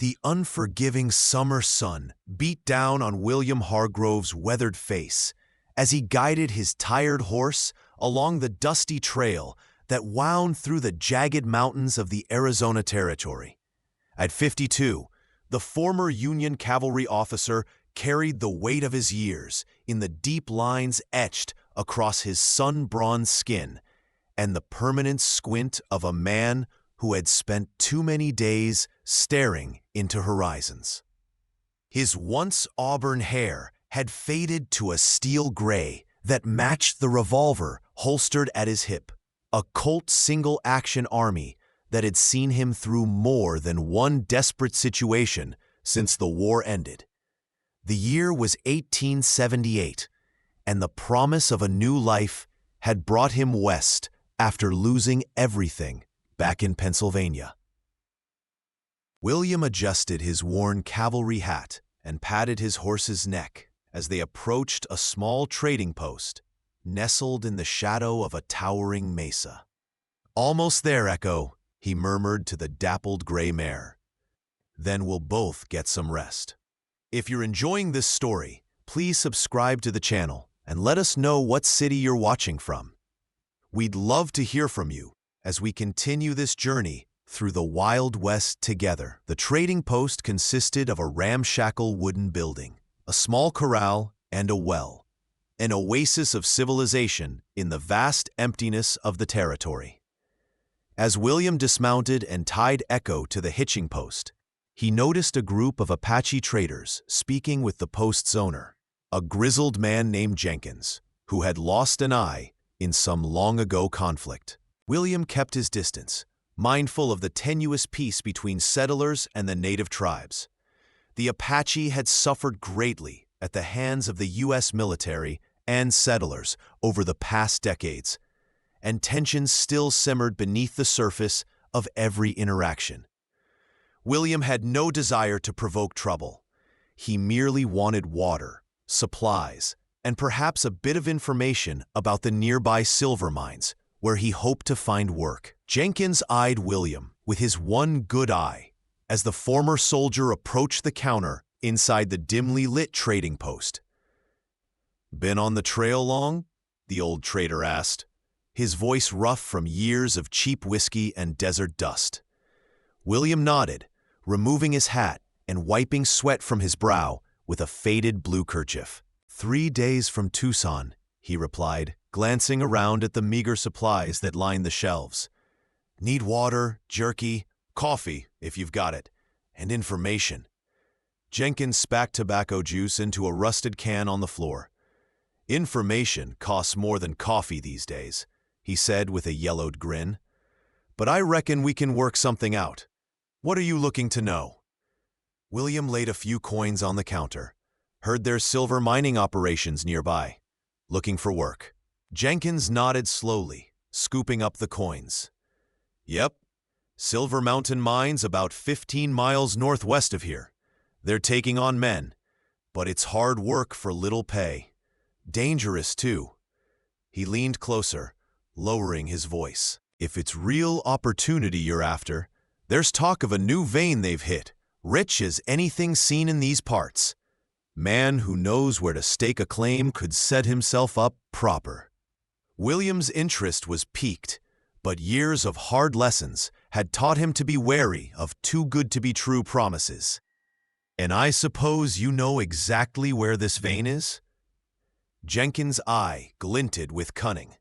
The unforgiving summer sun beat down on William Hargrove's weathered face as he guided his tired horse along the dusty trail that wound through the jagged mountains of the Arizona Territory. At 52, the former Union cavalry officer carried the weight of his years in the deep lines etched across his sun-bronzed skin and the permanent squint of a man who had spent too many days staring into horizons. His once auburn hair had faded to a steel gray that matched the revolver holstered at his hip, a Colt single-action army that had seen him through more than one desperate situation since the war ended. The year was 1878, and the promise of a new life had brought him west after losing everything back in Pennsylvania. William adjusted his worn cavalry hat and patted his horse's neck as they approached a small trading post nestled in the shadow of a towering mesa. "Almost there, Echo," he murmured to the dappled gray mare. "Then we'll both get some rest." If you're enjoying this story, please subscribe to the channel and let us know what city you're watching from. We'd love to hear from you as we continue this journey through the Wild West together. The trading post consisted of a ramshackle wooden building, a small corral, and a well, an oasis of civilization in the vast emptiness of the territory. As William dismounted and tied Echo to the hitching post, he noticed a group of Apache traders speaking with the post's owner, a grizzled man named Jenkins, who had lost an eye in some long-ago conflict. William kept his distance, mindful of the tenuous peace between settlers and the native tribes. The Apache had suffered greatly at the hands of the U.S. military and settlers over the past decades, and tensions still simmered beneath the surface of every interaction. William had no desire to provoke trouble. He merely wanted water, supplies, and perhaps a bit of information about the nearby silver mines, where he hoped to find work. Jenkins eyed William with his one good eye as the former soldier approached the counter inside the dimly lit trading post. "Been on the trail long?" the old trader asked, his voice rough from years of cheap whiskey and desert dust. William nodded, removing his hat and wiping sweat from his brow with a faded blue kerchief. 3 days from Tucson," he replied, glancing around at the meager supplies that lined the shelves. "Need water, jerky, coffee, if you've got it, and information." Jenkins spat tobacco juice into a rusted can on the floor. "Information costs more than coffee these days," he said with a yellowed grin. "But I reckon we can work something out. What are you looking to know?" William laid a few coins on the counter. "Heard there's silver mining operations nearby. Looking for work." Jenkins nodded slowly, scooping up the coins. "Yep. Silver Mountain Mines about 15 miles northwest of here. They're taking on men, but it's hard work for little pay. Dangerous, too." He leaned closer, lowering his voice. "If it's real opportunity you're after, there's talk of a new vein they've hit, rich as anything seen in these parts. Man who knows where to stake a claim could set himself up proper." William's interest was piqued, but years of hard lessons had taught him to be wary of too-good-to-be-true promises. "And I suppose you know exactly where this vein is?" Jenkins' eye glinted with cunning.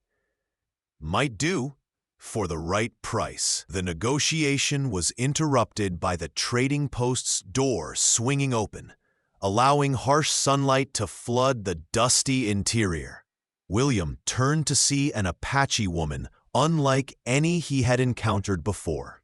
"Might do, for the right price." The negotiation was interrupted by the trading post's door swinging open, allowing harsh sunlight to flood the dusty interior. William turned to see an Apache woman unlike any he had encountered before.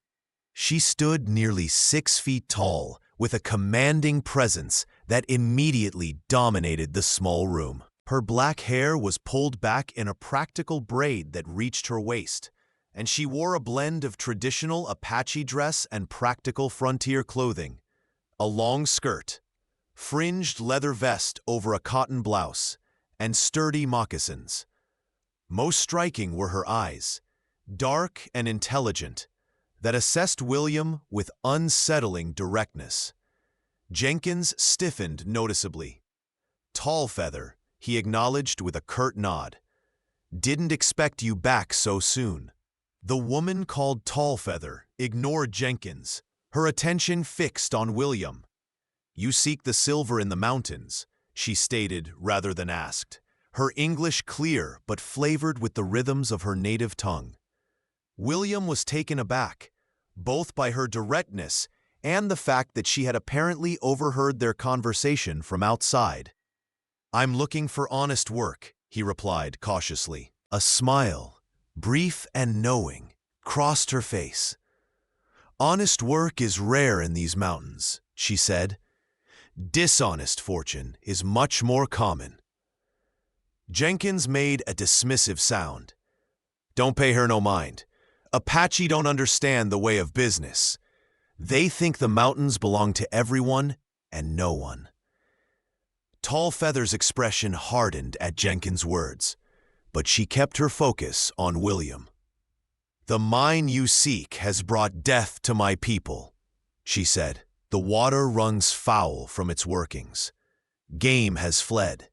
She stood nearly 6 feet tall, with a commanding presence that immediately dominated the small room. Her black hair was pulled back in a practical braid that reached her waist, and she wore a blend of traditional Apache dress and practical frontier clothing, a long skirt, fringed leather vest over a cotton blouse, and sturdy moccasins. Most striking were her eyes, dark and intelligent, that assessed William with unsettling directness. Jenkins stiffened noticeably. "Tallfeather," he acknowledged with a curt nod. "Didn't expect you back so soon." The woman called Tallfeather ignored Jenkins, her attention fixed on William. "You seek the silver in the mountains," she stated rather than asked, her English clear but flavored with the rhythms of her native tongue. William was taken aback, both by her directness and the fact that she had apparently overheard their conversation from outside. "I'm looking for honest work," he replied cautiously. A smile, brief and knowing, crossed her face. "Honest work is rare in these mountains," she said. "Dishonest fortune is much more common." Jenkins made a dismissive sound. "Don't pay her no mind. Apache don't understand the way of business. They think the mountains belong to everyone and no one." Tallfeather's expression hardened at Jenkins' words, but she kept her focus on William. "The mine you seek has brought death to my people," she said. "The water runs foul from its workings. Game has fled,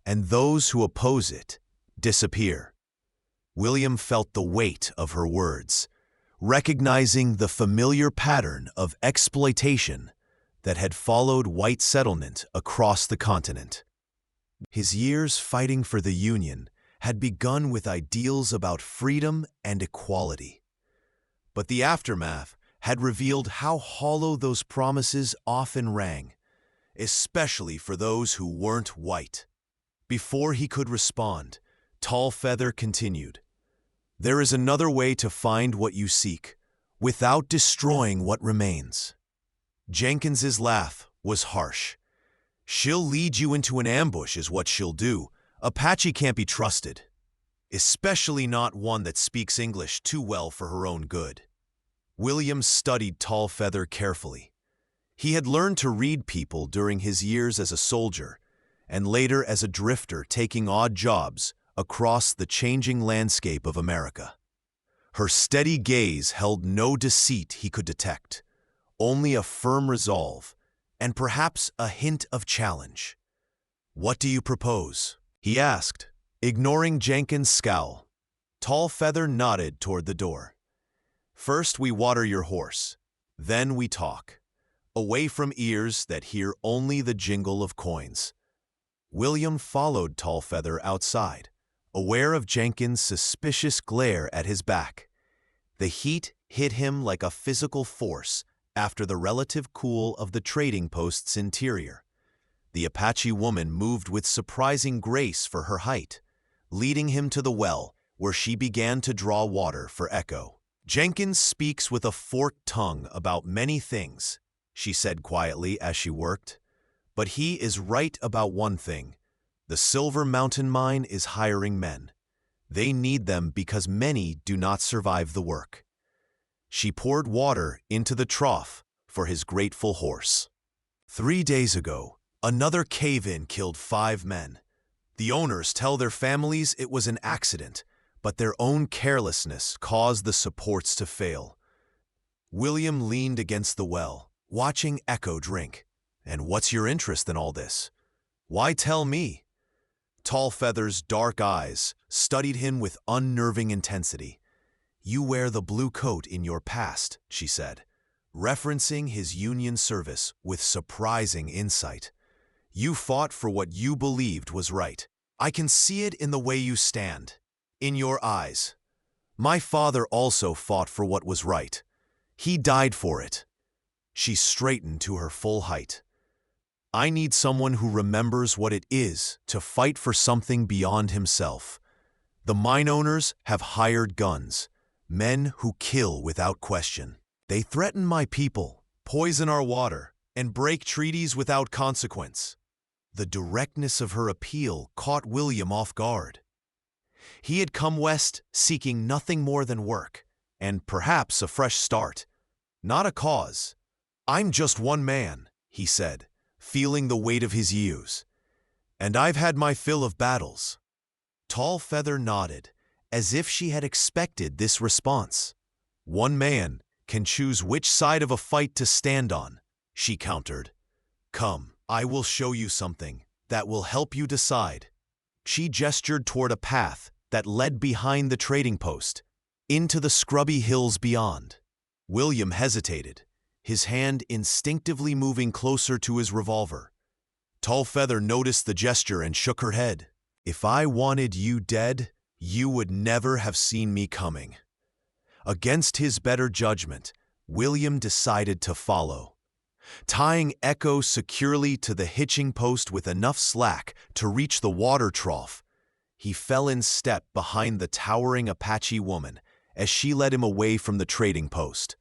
and those who oppose it disappear." William felt the weight of her words, recognizing the familiar pattern of exploitation that had followed white settlement across the continent. His years fighting for the Union had begun with ideals about freedom and equality. But the aftermath had revealed how hollow those promises often rang, especially for those who weren't white. Before he could respond, Tallfeather continued, "There is another way to find what you seek, without destroying what remains." Jenkins's laugh was harsh. "She'll lead you into an ambush is what she'll do. Apache can't be trusted, especially not one that speaks English too well for her own good." William studied Tallfeather carefully. He had learned to read people during his years as a soldier, and later as a drifter taking odd jobs across the changing landscape of America. Her steady gaze held no deceit he could detect, only a firm resolve, and perhaps a hint of challenge. "What do you propose?" he asked, ignoring Jenkins' scowl. Tallfeather nodded toward the door. "First we water your horse, then we talk, away from ears that hear only the jingle of coins." William followed Tallfeather outside, aware of Jenkins' suspicious glare at his back. The heat hit him like a physical force after the relative cool of the trading post's interior. The Apache woman moved with surprising grace for her height, leading him to the well, where she began to draw water for Echo. "Jenkins speaks with a forked tongue about many things," she said quietly as she worked. "But he is right about one thing. The Silver Mountain Mine is hiring men. They need them because many do not survive the work." She poured water into the trough for his grateful horse. 3 days ago, another cave-in killed 5 men. The owners tell their families it was an accident, but their own carelessness caused the supports to fail. William leaned against the well, watching Echo drink. "And what's your interest in all this? Why tell me?" Tallfeather's dark eyes studied him with unnerving intensity. "You wear the blue coat in your past," she said, referencing his Union service with surprising insight. "You fought for what you believed was right. I can see it in the way you stand, in your eyes. My father also fought for what was right. He died for it." She straightened to her full height. "I need someone who remembers what it is to fight for something beyond himself. The mine owners have hired guns, men who kill without question. They threaten my people, poison our water, and break treaties without consequence." The directness of her appeal caught William off guard. He had come west seeking nothing more than work, and perhaps a fresh start, not a cause. "I'm just one man," he said, feeling the weight of his years. "And I've had my fill of battles." Tallfeather nodded, as if she had expected this response. "One man can choose which side of a fight to stand on, she countered. Come, I will show you something that will help you decide. She gestured toward a path that led behind the trading post, into the scrubby hills beyond. William hesitated, his hand instinctively moving closer to his revolver. Tallfeather noticed the gesture and shook her head. If I wanted you dead, you would never have seen me coming. Against his better judgment, William decided to follow. Tying Echo securely to the hitching post with enough slack to reach the water trough, he fell in step behind the towering Apache woman as she led him away from the trading post.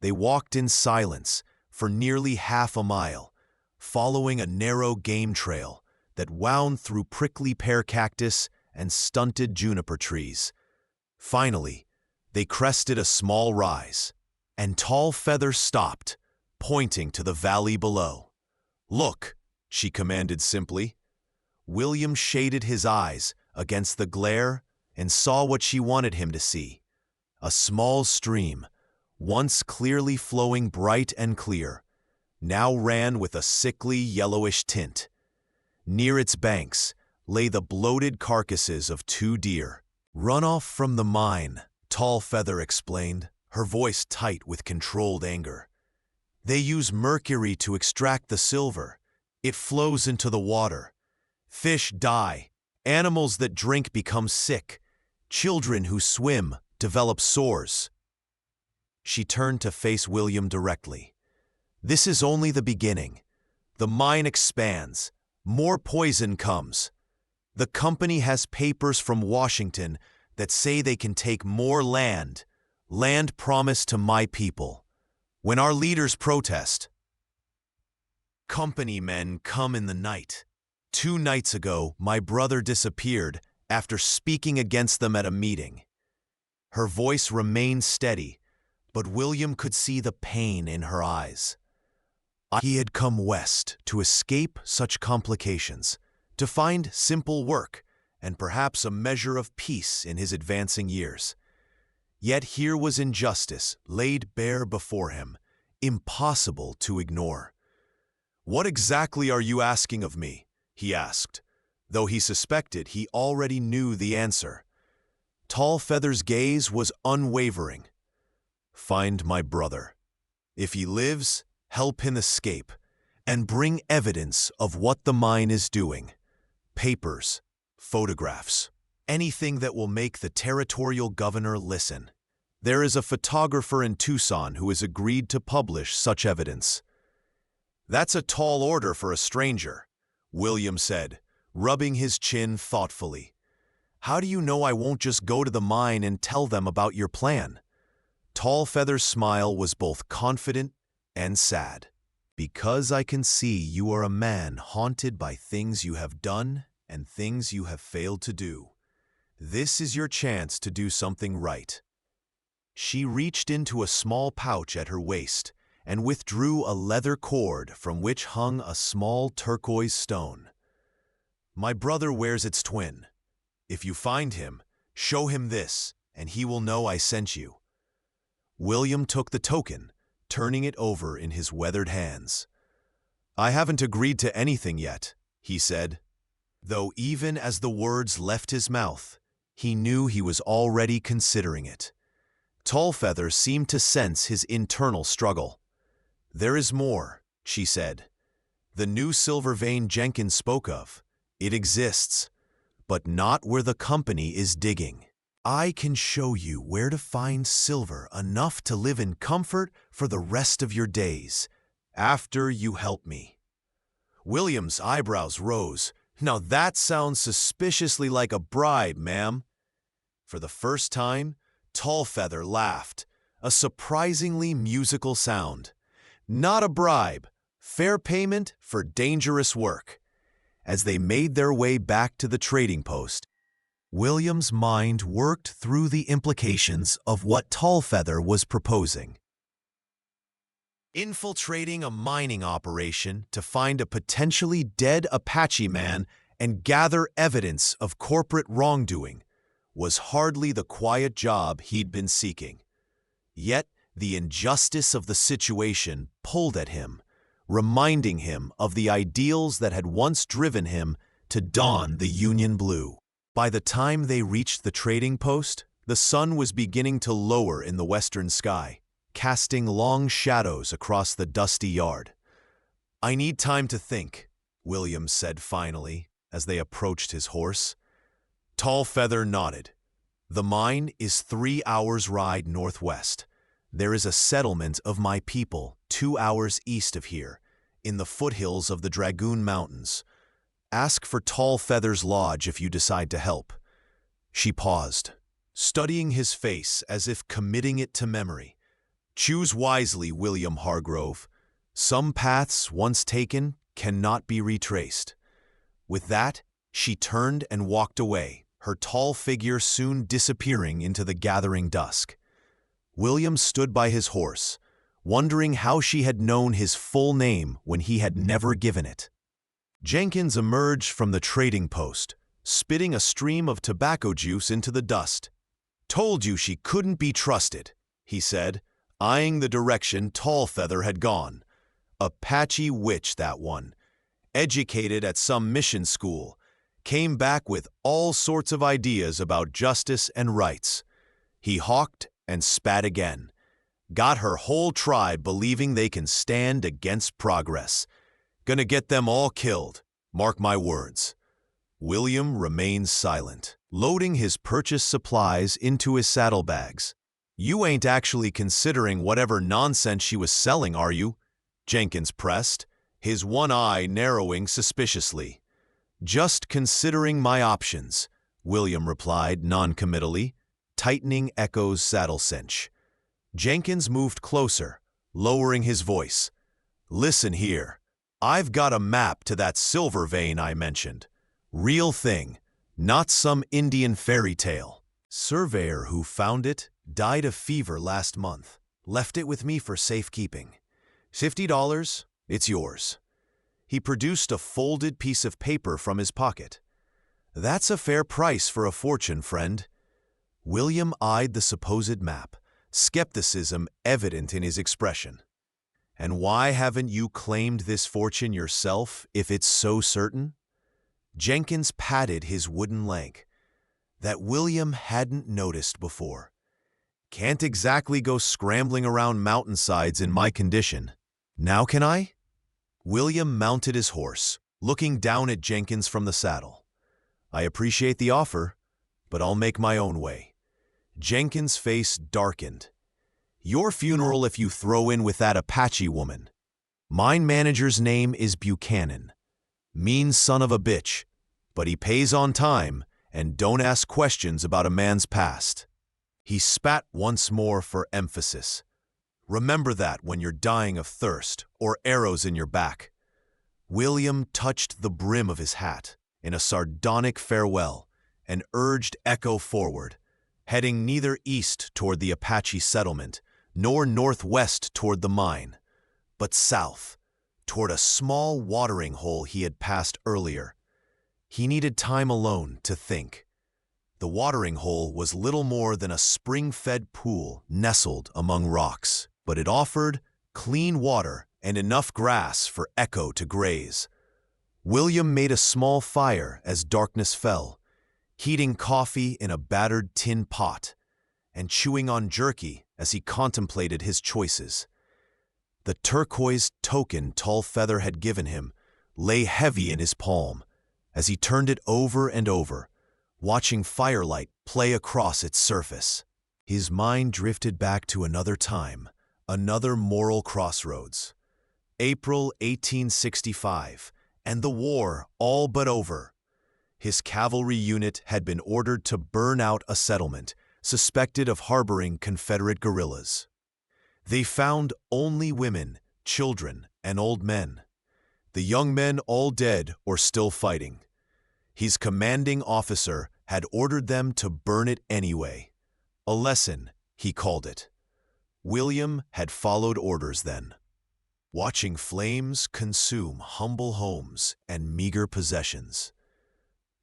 They walked in silence for nearly half a mile, following a narrow game trail that wound through prickly pear cactus and stunted juniper trees. Finally, they crested a small rise, and Tallfeather stopped, pointing to the valley below. Look, she commanded simply. William shaded his eyes against the glare and saw what she wanted him to see. A small stream, once clearly flowing bright and clear, now ran with a sickly yellowish tint. Near its banks lay the bloated carcasses of 2 deer. Runoff from the mine, Tallfeather explained, her voice tight with controlled anger. They use mercury to extract the silver. It flows into the water. Fish die. Animals that drink become sick. Children who swim develop sores. She turned to face William directly. This is only the beginning. The mine expands. More poison comes. The company has papers from Washington that say they can take more land promised to my people. When our leaders protest, company men come in the night. 2 nights ago, my brother disappeared after speaking against them at a meeting. Her voice remained steady, but William could see the pain in her eyes. He had come west to escape such complications, to find simple work and perhaps a measure of peace in his advancing years. Yet here was injustice laid bare before him, impossible to ignore. What exactly are you asking of me? He asked, though he suspected he already knew the answer. Tallfeather's gaze was unwavering. Find my brother. If he lives, help him escape, and bring evidence of what the mine is doing. Papers, photographs, anything that will make the territorial governor listen. There is a photographer in Tucson who has agreed to publish such evidence. That's a tall order for a stranger, William said, rubbing his chin thoughtfully. How do you know I won't just go to the mine and tell them about your plan? Tallfeather's smile was both confident and sad. Because I can see you are a man haunted by things you have done and things you have failed to do. This is your chance to do something right. She reached into a small pouch at her waist and withdrew a leather cord from which hung a small turquoise stone. My brother wears its twin. If you find him, show him this, and he will know I sent you. William took the token, turning it over in his weathered hands. I haven't agreed to anything yet, he said, though even as the words left his mouth, he knew he was already considering it. Tallfeather seemed to sense his internal struggle. There is more, she said. The new silver vein Jenkins spoke of. It exists, but not where the company is digging. I can show you where to find silver enough to live in comfort for the rest of your days, after you help me. William's eyebrows rose. Now that sounds suspiciously like a bribe, ma'am. For the first time, Tallfeather laughed, a surprisingly musical sound. Not a bribe, fair payment for dangerous work. As they made their way back to the trading post, William's mind worked through the implications of what Tallfeather was proposing. Infiltrating a mining operation to find a potentially dead Apache man and gather evidence of corporate wrongdoing was hardly the quiet job he'd been seeking. Yet The injustice of the situation pulled at him, reminding him of the ideals that had once driven him to don the Union blue. By the time they reached the trading post, the sun was beginning to lower in the western sky, casting long shadows across the dusty yard. "I need time to think," William said finally, as they approached his horse. Tallfeather nodded. "The mine is 3 hours' ride northwest. There is a settlement of my people 2 hours east of here, in the foothills of the Dragoon Mountains. Ask for Tallfeather's lodge if you decide to help." She paused, studying his face as if committing it to memory. "Choose wisely, William Hargrove. Some paths, once taken, cannot be retraced." With that, she turned and walked away, her tall figure soon disappearing into the gathering dusk. William stood by his horse, wondering how she had known his full name when he had never given it. Jenkins emerged from the trading post, spitting a stream of tobacco juice into the dust. "Told you she couldn't be trusted," he said, eyeing the direction Tallfeather had gone. "Apache witch, that one. Educated at some mission school, came back with all sorts of ideas about justice and rights." He hawked and spat again. "Got her whole tribe believing they can stand against progress. Gonna get them all killed, mark my words." William remained silent, loading his purchased supplies into his saddlebags. "You ain't actually considering whatever nonsense she was selling, are you?" Jenkins pressed, his one eye narrowing suspiciously. "Just considering my options," William replied noncommittally, tightening Echo's saddle cinch. Jenkins moved closer, lowering his voice. "Listen here. I've got a map to that silver vein I mentioned. Real thing, not some Indian fairy tale. Surveyor who found it died of fever last month. Left it with me for safekeeping. $50, it's yours." He produced a folded piece of paper from his pocket. "That's a fair price for a fortune, friend." William eyed the supposed map, skepticism evident in his expression. "And why haven't you claimed this fortune yourself if it's so certain?" Jenkins patted his wooden leg. That William hadn't noticed before. "Can't exactly go scrambling around mountainsides in my condition. Now can I?" William mounted his horse, looking down at Jenkins from the saddle. "I appreciate the offer, but I'll make my own way." Jenkins' face darkened. "Your funeral if you throw in with that Apache woman. Mine manager's name is Buchanan. Mean son of a bitch, but he pays on time and don't ask questions about a man's past." He spat once more for emphasis. "Remember that when you're dying of thirst or arrows in your back." William touched the brim of his hat in a sardonic farewell and urged Echo forward, heading neither east toward the Apache settlement nor northwest toward the mine, but south, toward a small watering hole he had passed earlier. He needed time alone to think. The watering hole was little more than a spring-fed pool nestled among rocks, but it offered clean water and enough grass for Echo to graze. William made a small fire as darkness fell, heating coffee in a battered tin pot, and chewing on jerky as he contemplated his choices. The turquoise token Tallfeather had given him lay heavy in his palm as he turned it over and over, watching firelight play across its surface. His mind drifted back to another time, another moral crossroads. April 1865, and the war all but over. His cavalry unit had been ordered to burn out a settlement suspected of harboring Confederate guerrillas. They found only women, children, and old men. The young men all dead or still fighting. His commanding officer had ordered them to burn it anyway. A lesson, he called it. William had followed orders then, watching flames consume humble homes and meager possessions.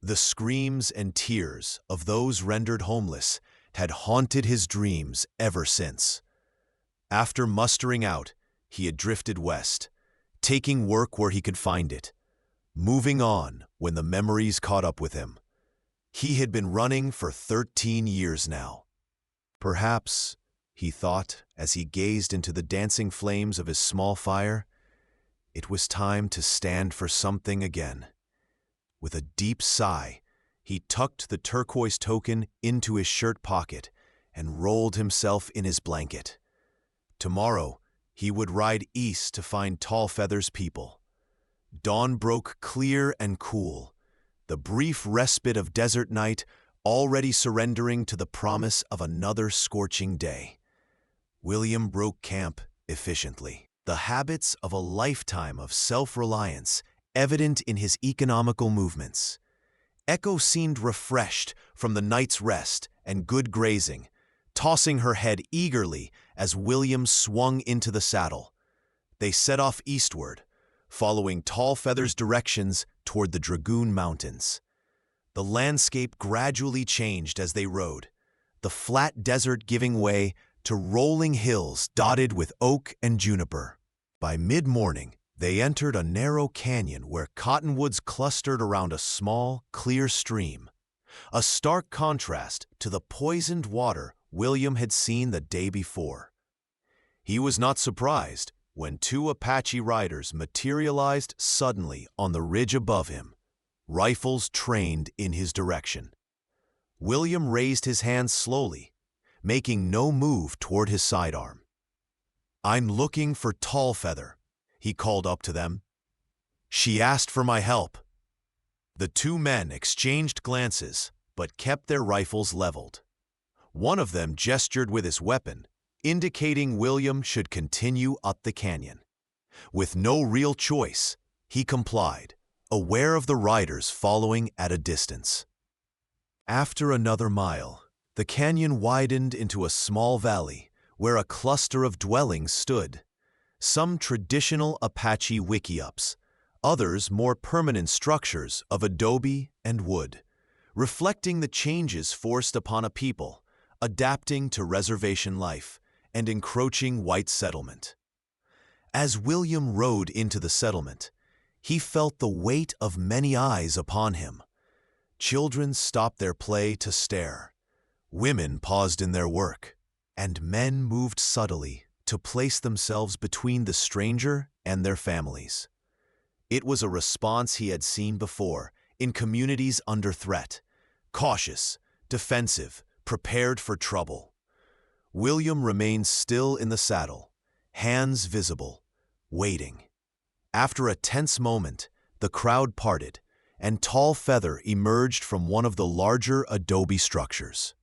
The screams and tears of those rendered homeless had haunted his dreams ever since. After mustering out, he had drifted west, taking work where he could find it, moving on when the memories caught up with him. He had been running for 13 years now. Perhaps, he thought as he gazed into the dancing flames of his small fire, it was time to stand for something again. With a deep sigh, he tucked the turquoise token into his shirt pocket and rolled himself in his blanket. Tomorrow, he would ride east to find Tallfeather's people. Dawn broke clear and cool, the brief respite of desert night already surrendering to the promise of another scorching day. William broke camp efficiently, the habits of a lifetime of self-reliance evident in his economical movements. Echo seemed refreshed from the night's rest and good grazing, tossing her head eagerly as William swung into the saddle. They set off eastward, following Tallfeather's directions toward the Dragoon Mountains. The landscape gradually changed as they rode, the flat desert giving way to rolling hills dotted with oak and juniper. By mid-morning, they entered a narrow canyon where cottonwoods clustered around a small, clear stream, a stark contrast to the poisoned water William had seen the day before. He was not surprised when two Apache riders materialized suddenly on the ridge above him, rifles trained in his direction. William raised his hands slowly, making no move toward his sidearm. "I'm looking for Tallfeather," he called up to them. "She asked for my help." The two men exchanged glances, but kept their rifles leveled. One of them gestured with his weapon, indicating William should continue up the canyon. With no real choice, he complied, aware of the riders following at a distance. After another mile, the canyon widened into a small valley where a cluster of dwellings stood, some traditional Apache wickiups, others more permanent structures of adobe and wood, reflecting the changes forced upon a people adapting to reservation life and encroaching white settlement. As William rode into the settlement, he felt the weight of many eyes upon him. Children stopped their play to stare, women paused in their work, and men moved subtly to place themselves between the stranger and their families. It was a response he had seen before in communities under threat, cautious, defensive, prepared for trouble. William remained still in the saddle, hands visible, waiting. After a tense moment, the crowd parted, and Tallfeather emerged from one of the larger adobe structures.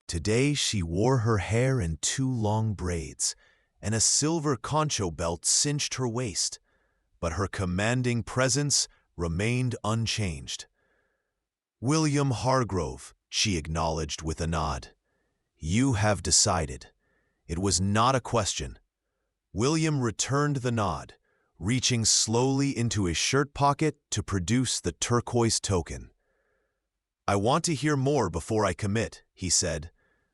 Today she wore her hair in two long braids, and a silver concho belt cinched her waist, but her commanding presence remained unchanged. "William Hargrove," she acknowledged with a nod. "You have decided." It was not a question. William returned the nod, reaching slowly into his shirt pocket to produce the turquoise token. "I want to hear more before I commit," he said,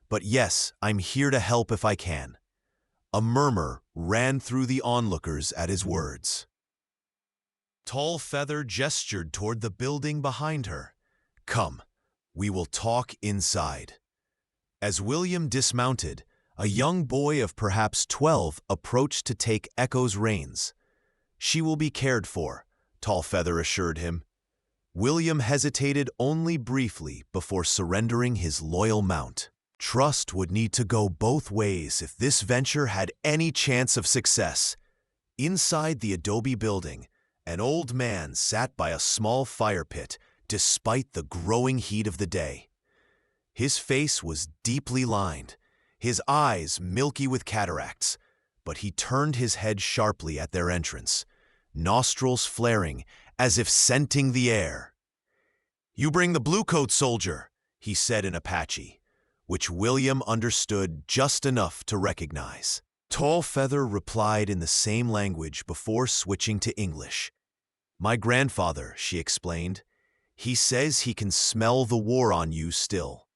"but yes, I'm here to help if I can." A murmur ran through the onlookers at his words. Tallfeather gestured toward the building behind her. "Come, we will talk inside." As William dismounted, a young boy of perhaps 12 approached to take Echo's reins. "She will be cared for," Tallfeather assured him. William hesitated only briefly before surrendering his loyal mount. Trust would need to go both ways if this venture had any chance of success. Inside the adobe building, an old man sat by a small fire pit despite the growing heat of the day. His face was deeply lined, his eyes milky with cataracts, but he turned his head sharply at their entrance, nostrils flaring as if scenting the air. "You bring the blue-coat soldier," he said in Apache, which William understood just enough to recognize. Tallfeather replied in the same language before switching to English. "My grandfather," she explained. "He says he can smell the war on you still."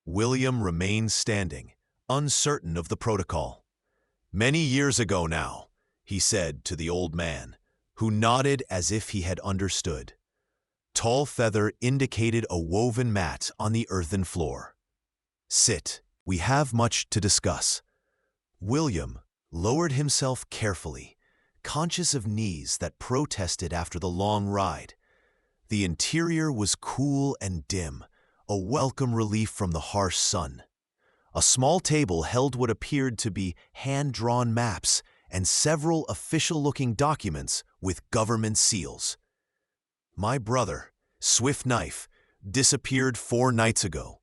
William remained standing, uncertain of the protocol. Many years ago now, he said to the old man, who nodded as if he had understood. Tall Feather indicated a woven mat on the earthen floor. Sit, we have much to discuss. William lowered himself carefully, conscious of knees that protested after the long ride. The interior was cool and dim, a welcome relief from the harsh sun. A small table held what appeared to be hand-drawn maps and several official-looking documents with government seals. My brother, Swift Knife, disappeared 4 nights ago.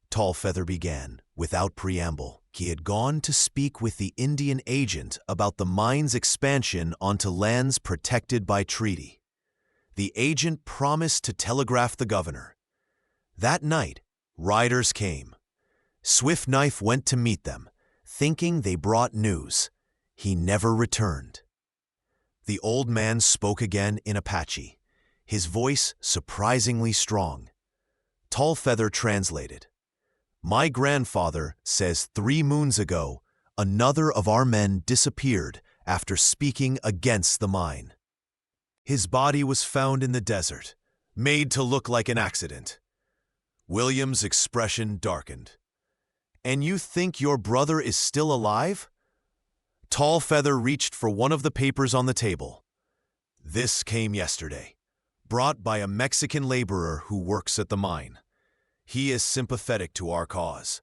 Tall Feather began, without preamble. He had gone to speak with the Indian agent about the mine's expansion onto lands protected by treaty. The agent promised to telegraph the governor. That night, riders came. Swift Knife went to meet them, thinking they brought news. He never returned. The old man spoke again in Apache, his voice surprisingly strong. Tall Feather translated. My grandfather says 3 moons ago, another of our men disappeared after speaking against the mine. His body was found in the desert, made to look like an accident. William's expression darkened. And you think your brother is still alive? Tall Feather reached for one of the papers on the table. This came yesterday, brought by a Mexican laborer who works at the mine. He is sympathetic to our cause.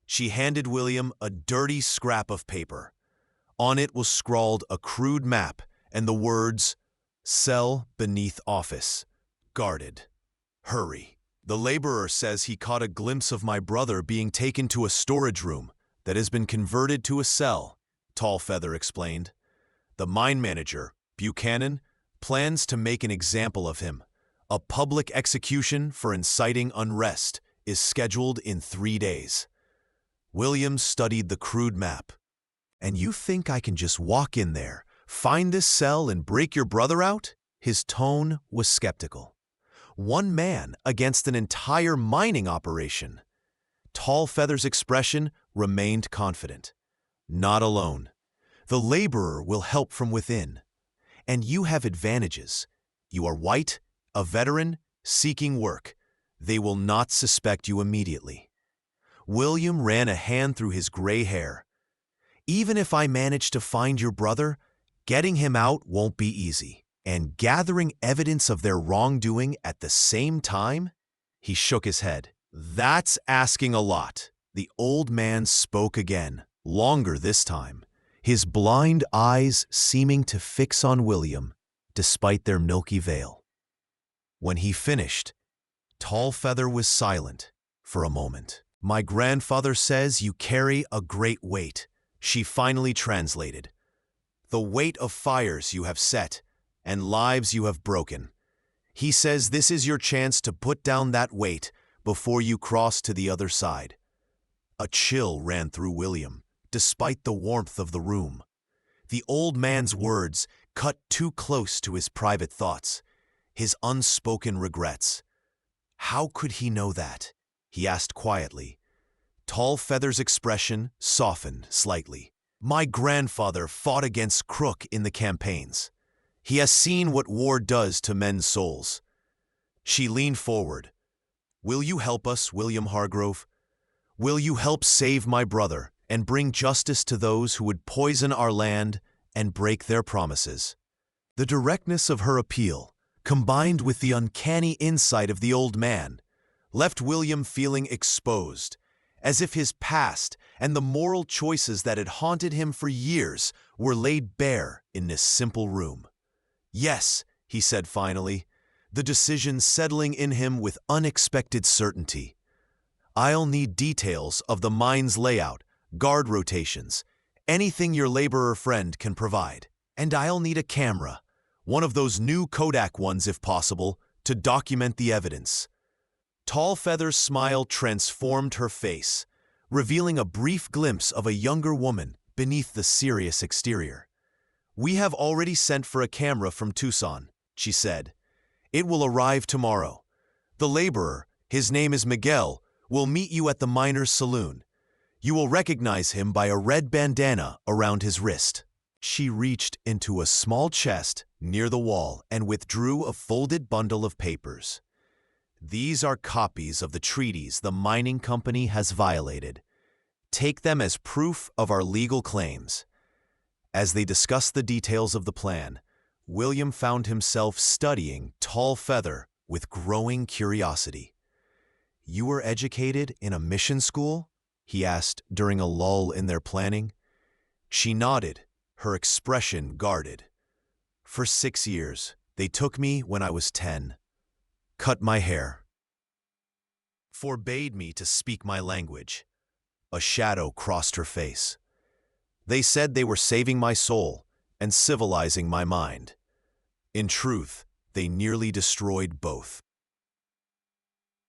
She handed William a dirty scrap of paper. On it was scrawled a crude map and the words, Cell beneath office, guarded. Hurry. The laborer says he caught a glimpse of my brother being taken to a storage room that has been converted to a cell, Tall Feather explained. The mine manager, Buchanan, plans to make an example of him. A public execution for inciting unrest is scheduled in 3 days. Williams studied the crude map. And you think I can just walk in there, find this cell and break your brother out? His tone was skeptical. 1 man against an entire mining operation. Tall Feather's expression remained confident. Not alone. The laborer will help from within. And you have advantages. You are white, a veteran, seeking work. They will not suspect you immediately. William ran a hand through his gray hair. Even if I manage to find your brother, getting him out won't be easy. And gathering evidence of their wrongdoing at the same time? He shook his head. That's asking a lot. The old man spoke again, longer this time, his blind eyes seeming to fix on William, despite their milky veil. When he finished, Tall Feather was silent for a moment. My grandfather says you carry a great weight, she finally translated. The weight of fires you have set and lives you have broken. He says this is your chance to put down that weight before you cross to the other side. A chill ran through William, despite the warmth of the room. The old man's words cut too close to his private thoughts, his unspoken regrets. How could he know that? He asked quietly. Tall Feather's expression softened slightly. My grandfather fought against Crook in the campaigns. He has seen what war does to men's souls. She leaned forward. Will you help us, William Hargrove? Will you help save my brother and bring justice to those who would poison our land and break their promises? The directness of her appeal, combined with the uncanny insight of the old man, left William feeling exposed, as if his past and the moral choices that had haunted him for years were laid bare in this simple room. Yes, he said finally, the decision settling in him with unexpected certainty. I'll need details of the mine's layout, guard rotations, anything your laborer friend can provide. And I'll need a camera, one of those new Kodak ones if possible, to document the evidence. Tall Feather's smile transformed her face, revealing a brief glimpse of a younger woman beneath the serious exterior. We have already sent for a camera from Tucson, she said. It will arrive tomorrow. The laborer, his name is Miguel, will meet you at the miner's saloon. You will recognize him by a red bandana around his wrist." She reached into a small chest near the wall and withdrew a folded bundle of papers. "These are copies of the treaties the mining company has violated. Take them as proof of our legal claims." As they discussed the details of the plan, William found himself studying Tall Feather with growing curiosity. "You were educated in a mission school?" he asked during a lull in their planning. She nodded, her expression guarded. "For 6 years. They took me when I was 10. Cut my hair. Forbade me to speak my language." A shadow crossed her face. "They said they were saving my soul and civilizing my mind. In truth, they nearly destroyed both."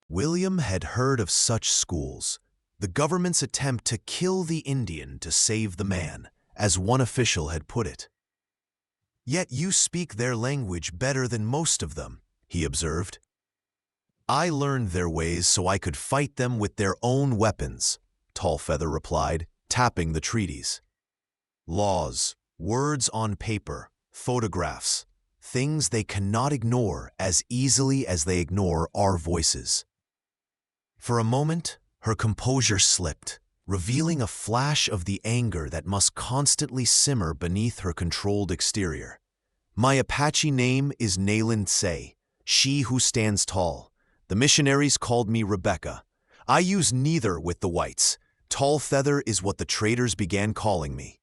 William had heard of such schools, the government's attempt to kill the Indian to save the man, as one official had put it. "Yet you speak their language better than most of them," he observed. "I learned their ways so I could fight them with their own weapons," Tall Feather replied, tapping the treaties. "Laws, words on paper, photographs, things they cannot ignore as easily as they ignore our voices." For a moment, her composure slipped, revealing a flash of the anger that must constantly simmer beneath her controlled exterior. "My Apache name is Nayland Say, she who stands tall. The missionaries called me Rebecca. I use neither with the whites. Tall Feather is what the traders began calling me.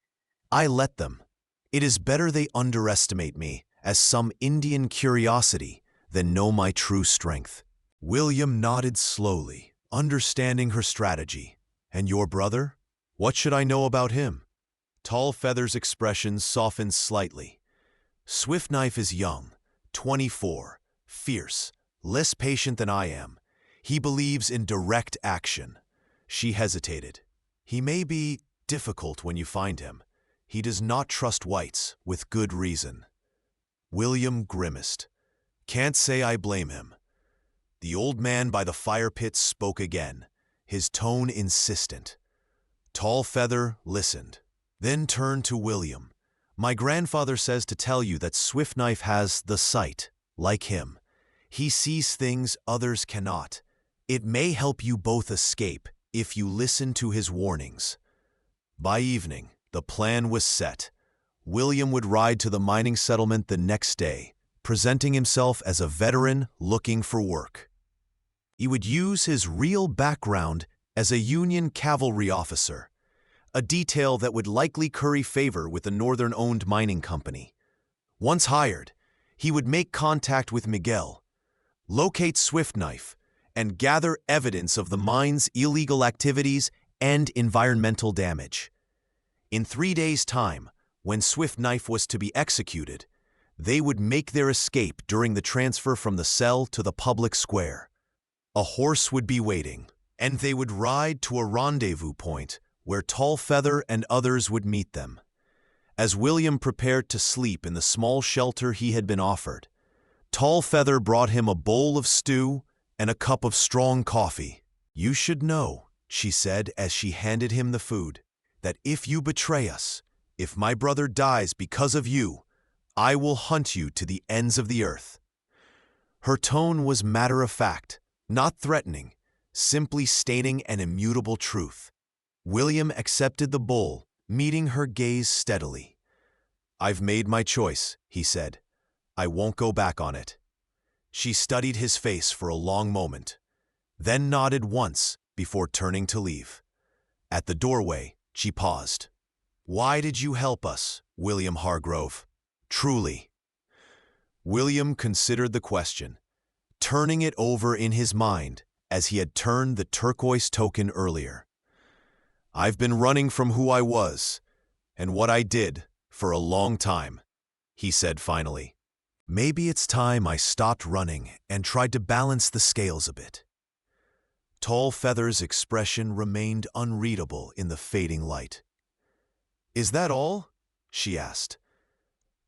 I let them. It is better they underestimate me as some Indian curiosity than know my true strength." William nodded slowly, understanding her strategy. "And your brother? What should I know about him?" Tall Feather's expression softened slightly. "Swift Knife is young, 24, fierce, less patient than I am. He believes in direct action." She hesitated. "He may be difficult when you find him. He does not trust whites, with good reason." William grimaced. "Can't say I blame him." The old man by the fire pit spoke again, his tone insistent. Tall Feather listened, then turned to William. "My grandfather says to tell you that Swift Knife has the sight, like him. He sees things others cannot. It may help you both escape if you listen to his warnings." By evening, the plan was set. William would ride to the mining settlement the next day, presenting himself as a veteran looking for work. He would use his real background as a Union cavalry officer, a detail that would likely curry favor with the Northern-owned mining company. Once hired, he would make contact with Miguel, locate Swift Knife, and gather evidence of the mine's illegal activities and environmental damage. In 3 days' time, when Swift Knife was to be executed, they would make their escape during the transfer from the cell to the public square. A horse would be waiting, and they would ride to a rendezvous point where Tall Feather and others would meet them. As William prepared to sleep in the small shelter he had been offered, Tall Feather brought him a bowl of stew and a cup of strong coffee. "You should know," she said as she handed him the food, "that if you betray us, if my brother dies because of you, I will hunt you to the ends of the earth." Her tone was matter-of-fact, not threatening, simply stating an immutable truth. William accepted the bowl, meeting her gaze steadily. "I've made my choice," he said. "I won't go back on it." She studied his face for a long moment, then nodded once before turning to leave. At the doorway, she paused. "Why did you help us, William Hargrove? Truly." William considered the question, turning it over in his mind as he had turned the turquoise token earlier. "I've been running from who I was and what I did for a long time," he said finally. "Maybe it's time I stopped running and tried to balance the scales a bit." Tall Feather's expression remained unreadable in the fading light. "Is that all?" she asked.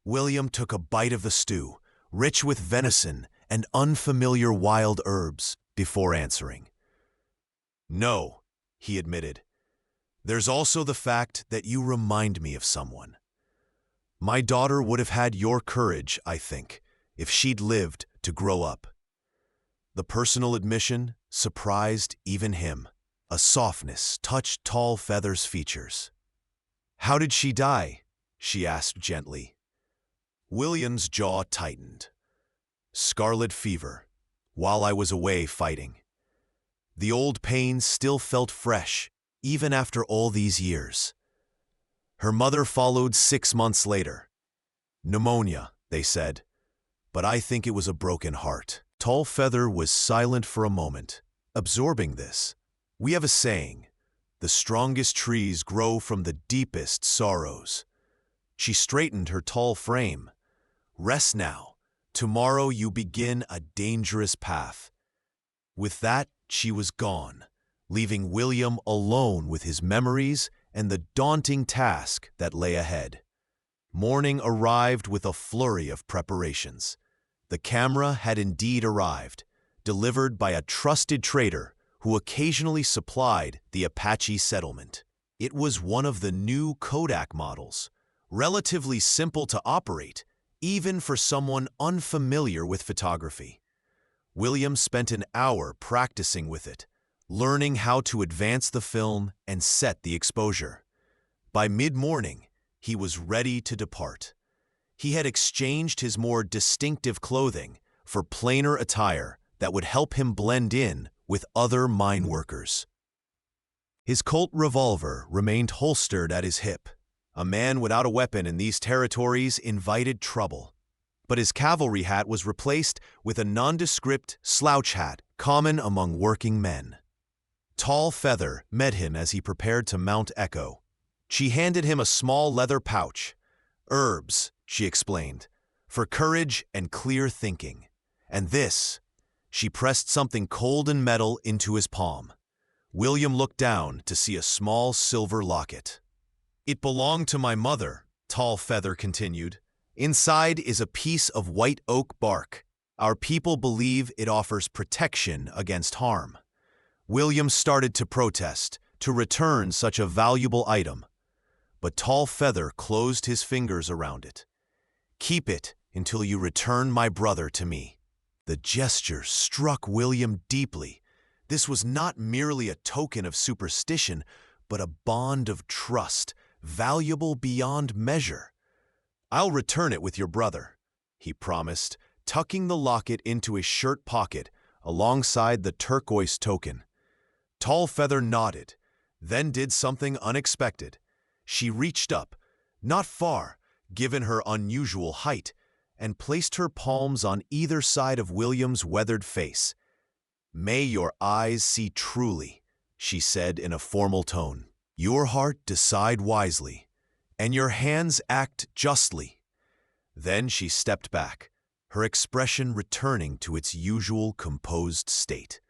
William took a bite of the stew, rich with venison and unfamiliar wild herbs, before answering. "No," he admitted. There's also the fact that you remind me of someone. My daughter would have had your courage, I think, if she'd lived to grow up. The personal admission surprised even him. A softness touched Tall Feather's features. "How did she die?" she asked gently. William's jaw tightened. "Scarlet fever, while I was away fighting." The old pain still felt fresh, even after all these years. Her mother followed 6 months later. Pneumonia, they said, but I think it was a broken heart. Tall Feather was silent for a moment, absorbing this. We have a saying, the strongest trees grow from the deepest sorrows. She straightened her tall frame. Rest now. Tomorrow you begin a dangerous path. With that, she was gone, leaving William alone with his memories and the daunting task that lay ahead. Morning arrived with a flurry of preparations. The camera had indeed arrived, delivered by a trusted trader who occasionally supplied the Apache settlement. It was one of the new Kodak models, relatively simple to operate, even for someone unfamiliar with photography. William spent an hour practicing with it, learning how to advance the film and set the exposure. By mid-morning, he was ready to depart. He had exchanged his more distinctive clothing for plainer attire that would help him blend in with other mine workers. His Colt revolver remained holstered at his hip. A man without a weapon in these territories invited trouble. But his cavalry hat was replaced with a nondescript slouch hat common among working men. Tall Feather met him as he prepared to mount Echo. She handed him a small leather pouch. "Herbs," she explained, "for courage and clear thinking. And this," she pressed something cold and metal into his palm. William looked down to see a small silver locket. "It belonged to my mother," Tall Feather continued. "Inside is a piece of white oak bark. Our people believe it offers protection against harm." William started to protest, to return such a valuable item. But Tall Feather closed his fingers around it. "Keep it until you return my brother to me." The gesture struck William deeply. This was not merely a token of superstition, but a bond of trust, valuable beyond measure. "I'll return it with your brother," he promised, tucking the locket into his shirt pocket alongside the turquoise token. Tall Feather nodded, then did something unexpected. She reached up, not far, given her unusual height, and placed her palms on either side of William's weathered face. "May your eyes see truly," she said in a formal tone. "Your heart decide wisely, and your hands act justly." Then she stepped back, her expression returning to its usual composed state.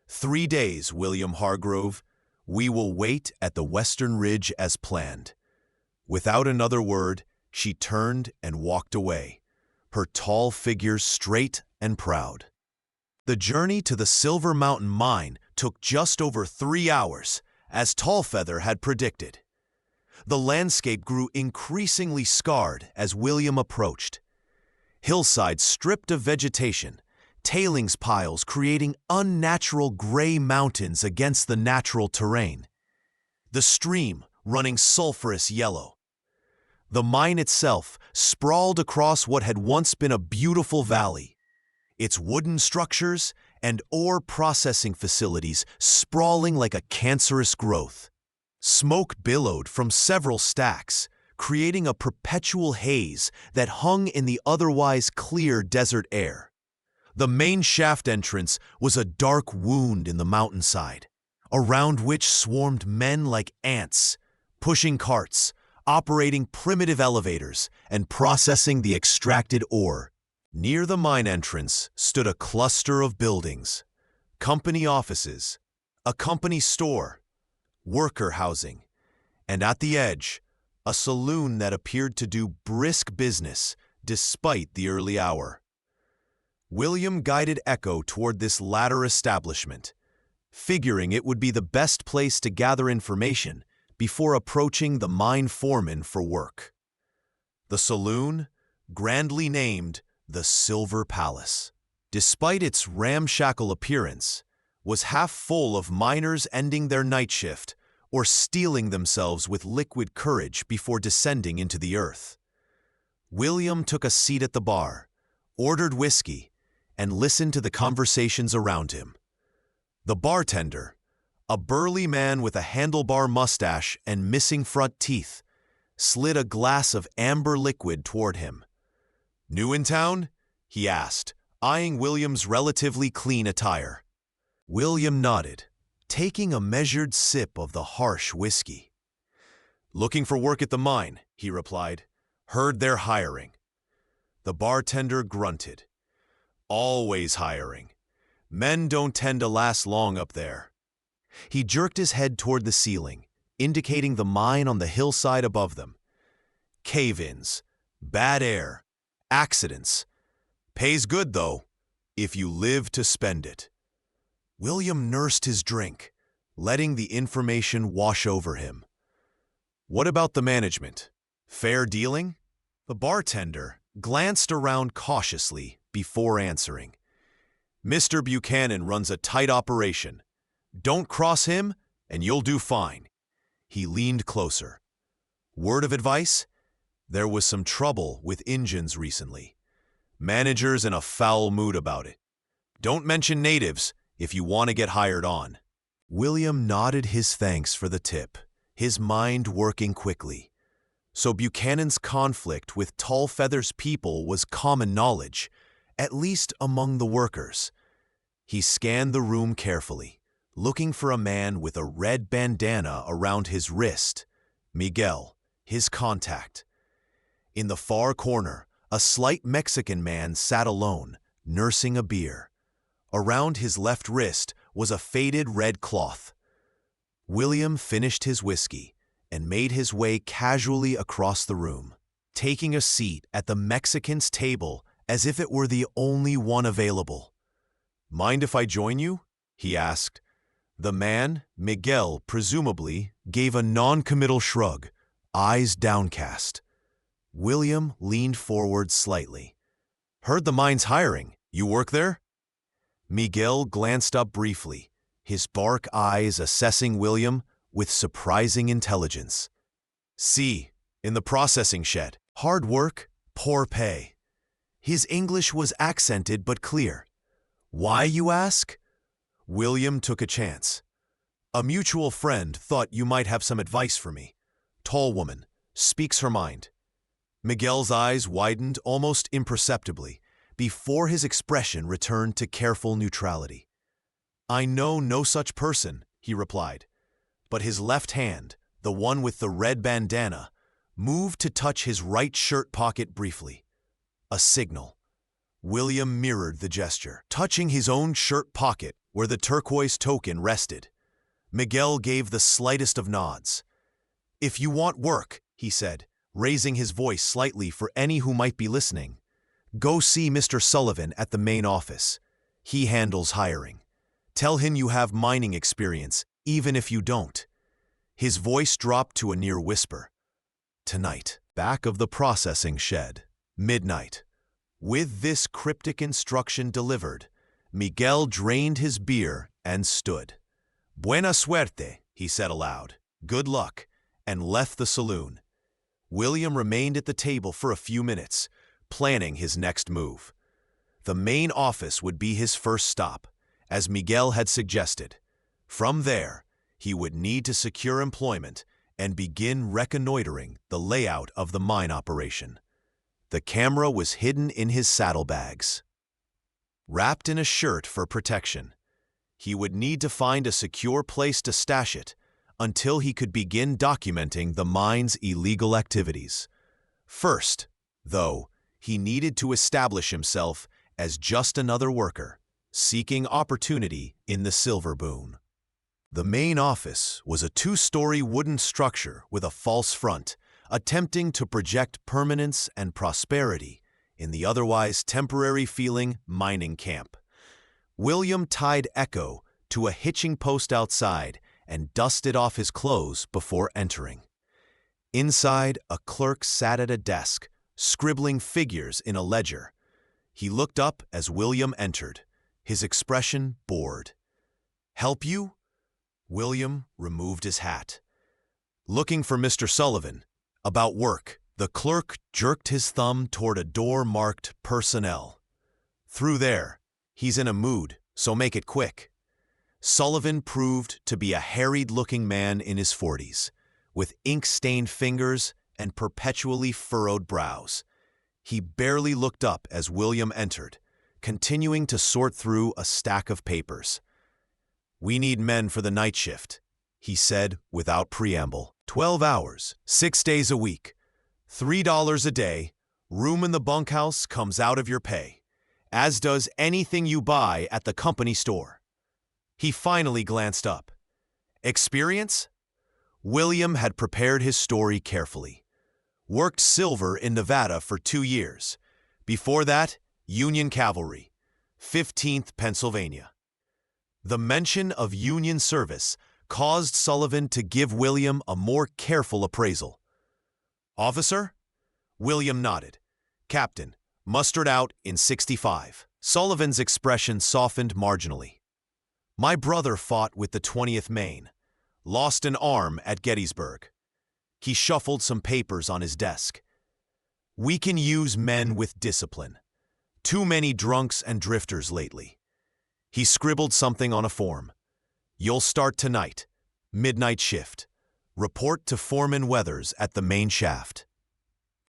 "3 days, William Hargrove. We will wait at the Western Ridge as planned." Without another word, she turned and walked away, her tall figure straight and proud. The journey to the Silver Mountain mine took just over 3 hours, as Tall Feather had predicted. The landscape grew increasingly scarred as William approached. Hillsides stripped of vegetation, tailings piles creating unnatural gray mountains against the natural terrain. The stream running sulphurous yellow. The mine itself sprawled across what had once been a beautiful valley, its wooden structures and ore processing facilities sprawling like a cancerous growth. Smoke billowed from several stacks, creating a perpetual haze that hung in the otherwise clear desert air. The main shaft entrance was a dark wound in the mountainside, around which swarmed men like ants, pushing carts, operating primitive elevators, and processing the extracted ore. Near the mine entrance stood a cluster of buildings, company offices, a company store, worker housing, and at the edge, a saloon that appeared to do brisk business despite the early hour. William guided Echo toward this latter establishment, figuring it would be the best place to gather information before approaching the mine foreman for work. The saloon, grandly named the Silver Palace, despite its ramshackle appearance, was half full of miners ending their night shift or steeling themselves with liquid courage before descending into the earth. William took a seat at the bar, ordered whiskey, and listened to the conversations around him. The bartender, a burly man with a handlebar mustache and missing front teeth, slid a glass of amber liquid toward him. "New in town?" he asked, eyeing William's relatively clean attire. William nodded, taking a measured sip of the harsh whiskey. "Looking for work at the mine," he replied. "Heard they're hiring." The bartender grunted. "Always hiring. Men don't tend to last long up there." He jerked his head toward the ceiling, indicating the mine on the hillside above them. "Cave-ins, bad air, accidents. Pays good, though, if you live to spend it." William nursed his drink, letting the information wash over him. "What about the management? Fair dealing?" The bartender glanced around cautiously before answering. "Mr. Buchanan runs a tight operation. Don't cross him, and you'll do fine." He leaned closer. "Word of advice? There was some trouble with engines recently. Manager's in a foul mood about it. Don't mention natives if you want to get hired on." William nodded his thanks for the tip, his mind working quickly. So Buchanan's conflict with Tallfeather's people was common knowledge, at least among the workers. He scanned the room carefully, looking for a man with a red bandana around his wrist, Miguel, his contact. In the far corner, a slight Mexican man sat alone, nursing a beer. Around his left wrist was a faded red cloth. William finished his whiskey and made his way casually across the room, taking a seat at the Mexican's table as if it were the only one available. "Mind if I join you?" he asked. The man, Miguel, presumably, gave a non-committal shrug, eyes downcast. William leaned forward slightly. "Heard the mine's hiring. You work there?" Miguel glanced up briefly, his dark eyes assessing William with surprising intelligence. "See, in the processing shed. Hard work, poor pay." His English was accented but clear. "Why, you ask?" William took a chance. "A mutual friend thought you might have some advice for me. Tall woman, speaks her mind." Miguel's eyes widened almost imperceptibly before his expression returned to careful neutrality. "I know no such person," he replied, but his left hand, the one with the red bandana, moved to touch his right shirt pocket briefly. A signal. William mirrored the gesture, touching his own shirt pocket where the turquoise token rested. Miguel gave the slightest of nods. "If you want work," he said, raising his voice slightly for any who might be listening, "go see Mr. Sullivan at the main office. He handles hiring. Tell him you have mining experience, even if you don't." His voice dropped to a near whisper. "Tonight, back of the processing shed, midnight." With this cryptic instruction delivered, Miguel drained his beer and stood. "Buena suerte," he said aloud. "Good luck," and left the saloon. William remained at the table for a few minutes, planning his next move. The main office would be his first stop, as Miguel had suggested. From there, he would need to secure employment and begin reconnoitering the layout of the mine operation. The camera was hidden in his saddlebags, wrapped in a shirt for protection. He would need to find a secure place to stash it until he could begin documenting the mine's illegal activities. First, though, he needed to establish himself as just another worker, seeking opportunity in the silver boom. The main office was a two-story wooden structure with a false front, attempting to project permanence and prosperity in the otherwise temporary-feeling mining camp. William tied Echo to a hitching post outside and dusted off his clothes before entering. Inside, a clerk sat at a desk, scribbling figures in a ledger. He looked up as William entered, his expression bored. "Help you?" William removed his hat. "Looking for Mr. Sullivan. About work." The clerk jerked his thumb toward a door marked Personnel. "Through there. He's in a mood, so make it quick." Sullivan proved to be a harried-looking man in his 40s, with ink-stained fingers and perpetually furrowed brows. He barely looked up as William entered, continuing to sort through a stack of papers. "We need men for the night shift," he said without preamble. 12 hours, 6 days a week, $3 a day, room in the bunkhouse comes out of your pay, as does anything you buy at the company store. He finally glanced up. Experience? William had prepared his story carefully. Worked silver in Nevada for 2 years. Before that, Union Cavalry, 15th Pennsylvania. The mention of Union service caused Sullivan to give William a more careful appraisal. "Officer?" William nodded. "Captain, mustered out in 65. Sullivan's expression softened marginally. "My brother fought with the 20th Maine. Lost an arm at Gettysburg." He shuffled some papers on his desk. "We can use men with discipline. Too many drunks and drifters lately." He scribbled something on a form. "You'll start tonight. Midnight shift. Report to Foreman Weathers at the main shaft."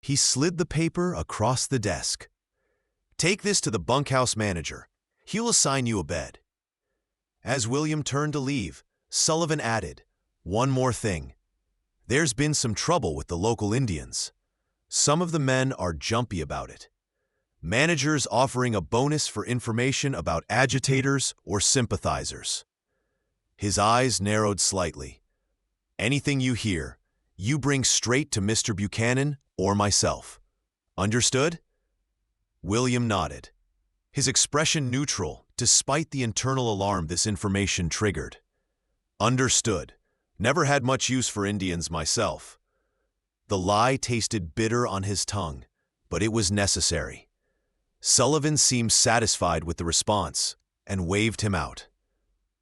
He slid the paper across the desk. "Take this to the bunkhouse manager. He'll assign you a bed." As William turned to leave, Sullivan added, "One more thing. There's been some trouble with the local Indians. Some of the men are jumpy about it. Managers offering a bonus for information about agitators or sympathizers." His eyes narrowed slightly. "Anything you hear, you bring straight to Mr. Buchanan or myself. Understood?" William nodded, his expression neutral despite the internal alarm this information triggered. "Understood. Never had much use for Indians myself." The lie tasted bitter on his tongue, but it was necessary. Sullivan seemed satisfied with the response and waved him out.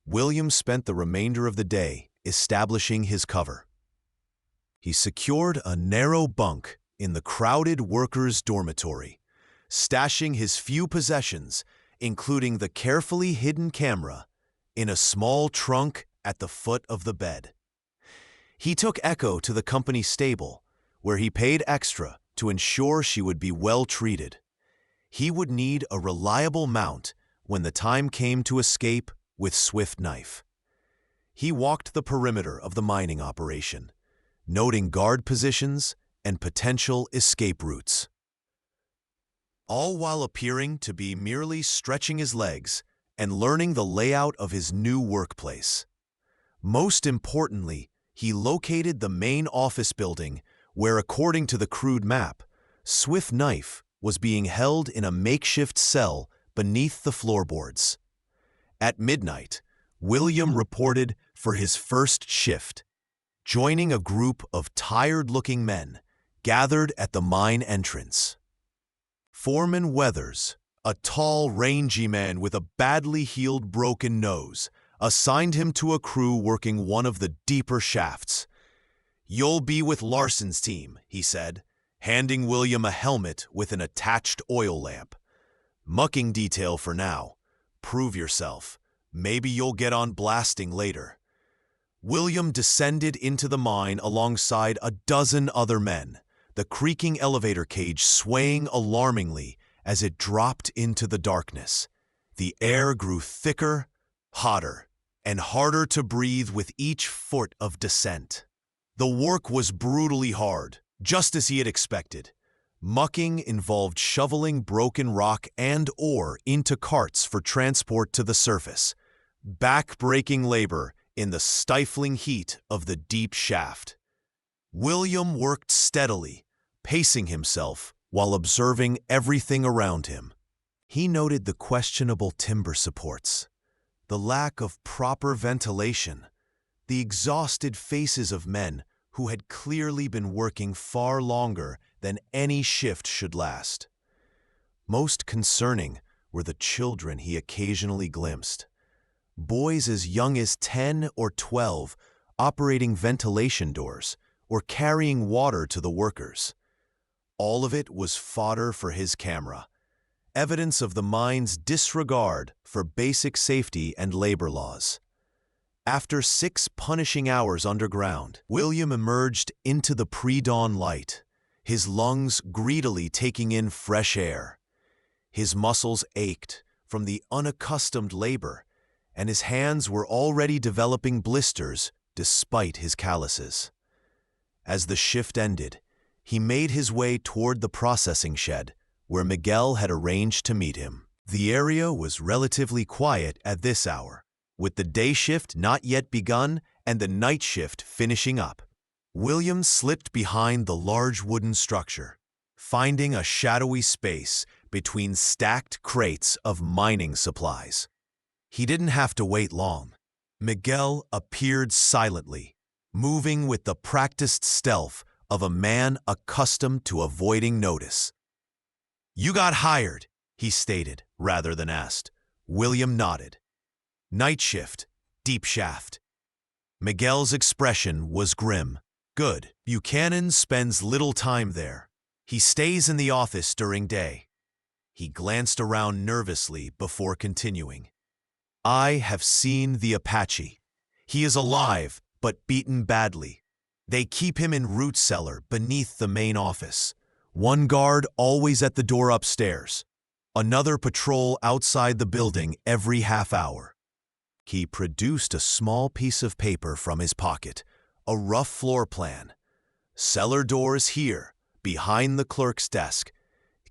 William spent the remainder of the day establishing his cover. He secured a narrow bunk in the crowded workers' dormitory, stashing his few possessions, including the carefully hidden camera, in a small trunk at the foot of the bed. He took Echo to the company stable, where he paid extra to ensure she would be well treated. He would need a reliable mount when the time came to escape with Swift Knife. He walked the perimeter of the mining operation, noting guard positions and potential escape routes, all while appearing to be merely stretching his legs and learning the layout of his new workplace. Most importantly, he located the main office building where, according to the crude map, Swift Knife was being held in a makeshift cell beneath the floorboards. At midnight, William reported for his first shift, joining a group of tired-looking men gathered at the mine entrance. Foreman Weathers, a tall, rangy man with a badly healed broken nose, assigned him to a crew working one of the deeper shafts. "You'll be with Larson's team," he said, handing William a helmet with an attached oil lamp. "Mucking detail for now. Prove yourself. Maybe you'll get on blasting later." William descended into the mine alongside a dozen other men, the creaking elevator cage swaying alarmingly as it dropped into the darkness. The air grew thicker, hotter, and harder to breathe with each foot of descent. The work was brutally hard, just as he had expected. Mucking involved shoveling broken rock and ore into carts for transport to the surface, back-breaking labor in the stifling heat of the deep shaft. William worked steadily, pacing himself while observing everything around him. He noted the questionable timber supports, the lack of proper ventilation, the exhausted faces of men who had clearly been working far longer than any shift should last. Most concerning were the children he occasionally glimpsed. Boys as young as 10 or 12 operating ventilation doors or carrying water to the workers. All of it was fodder for his camera, evidence of the mine's disregard for basic safety and labor laws. After 6 punishing hours underground, William emerged into the pre-dawn light, his lungs greedily taking in fresh air. His muscles ached from the unaccustomed labor, and his hands were already developing blisters despite his calluses. As the shift ended, he made his way toward the processing shed, where Miguel had arranged to meet him. The area was relatively quiet at this hour, with the day shift not yet begun and the night shift finishing up. William slipped behind the large wooden structure, finding a shadowy space between stacked crates of mining supplies. He didn't have to wait long. Miguel appeared silently, moving with the practiced stealth of a man accustomed to avoiding notice. "You got hired," he stated, rather than asked. William nodded. "Night shift, deep shaft." Miguel's expression was grim. "Good. Buchanan spends little time there. He stays in the office during day." He glanced around nervously before continuing. "I have seen the Apache. He is alive, but beaten badly. They keep him in root cellar beneath the main office. One guard always at the door upstairs. Another patrol outside the building every half hour." He produced a small piece of paper from his pocket, a rough floor plan. "Cellar doors here, behind the clerk's desk.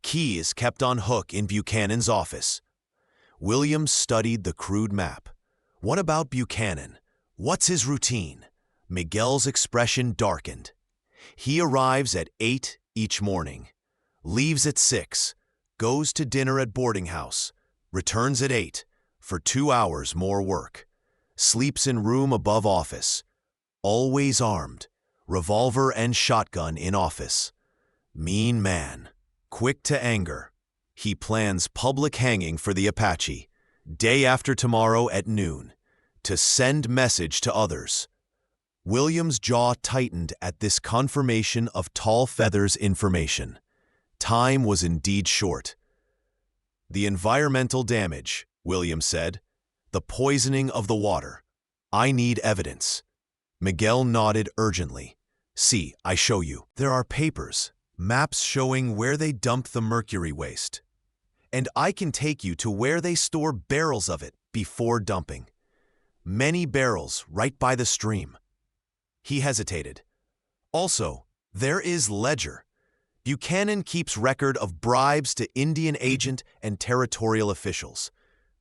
Key is kept on hook in Buchanan's office." William studied the crude map. "What about Buchanan? What's his routine?" Miguel's expression darkened. "He arrives at 8 each morning, leaves at 6, goes to dinner at boarding house, returns at 8 for 2 hours more work, sleeps in room above office, always armed, revolver and shotgun in office. Mean man, quick to anger. He plans public hanging for the Apache, day after tomorrow at noon, to send message to others." William's jaw tightened at this confirmation of Tall Feather's information. Time was indeed short. "The environmental damage," William said. "The poisoning of the water. I need evidence." Miguel nodded urgently. "See, I show you. There are papers, maps showing where they dump the mercury waste. And I can take you to where they store barrels of it before dumping. Many barrels right by the stream." He hesitated. "Also, there is ledger. Buchanan keeps record of bribes to Indian agent and territorial officials.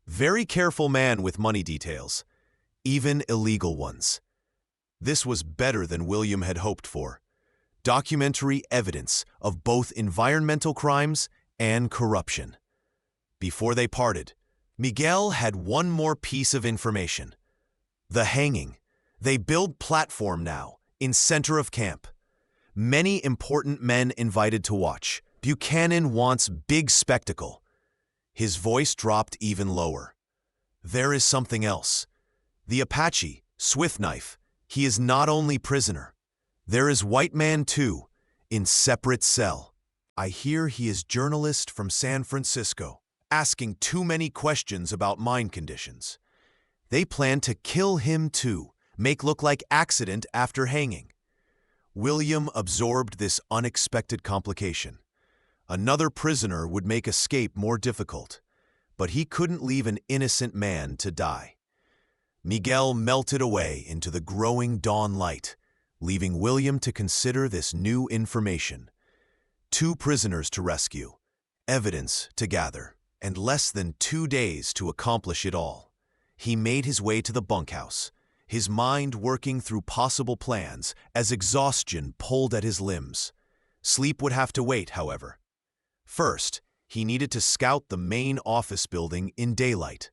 Very careful man with money details, even illegal ones." This was better than William had hoped for. Documentary evidence of both environmental crimes and corruption. Before they parted, Miguel had one more piece of information. The hanging. They build platform now, in center of camp. Many important men invited to watch. Buchanan wants big spectacle. His voice dropped even lower. "There is something else. The Apache, Swift Knife, he is not only prisoner. There is white man too, in separate cell. I hear he is journalist from San Francisco, asking too many questions about mine conditions. They plan to kill him too, make look like accident after hanging." William absorbed this unexpected complication. Another prisoner would make escape more difficult, but he couldn't leave an innocent man to die. Miguel melted away into the growing dawn light, leaving William to consider this new information. 2 prisoners to rescue, evidence to gather, and less than 2 days to accomplish it all. He made his way to the bunkhouse, his mind working through possible plans as exhaustion pulled at his limbs. Sleep would have to wait, however. First, he needed to scout the main office building in daylight,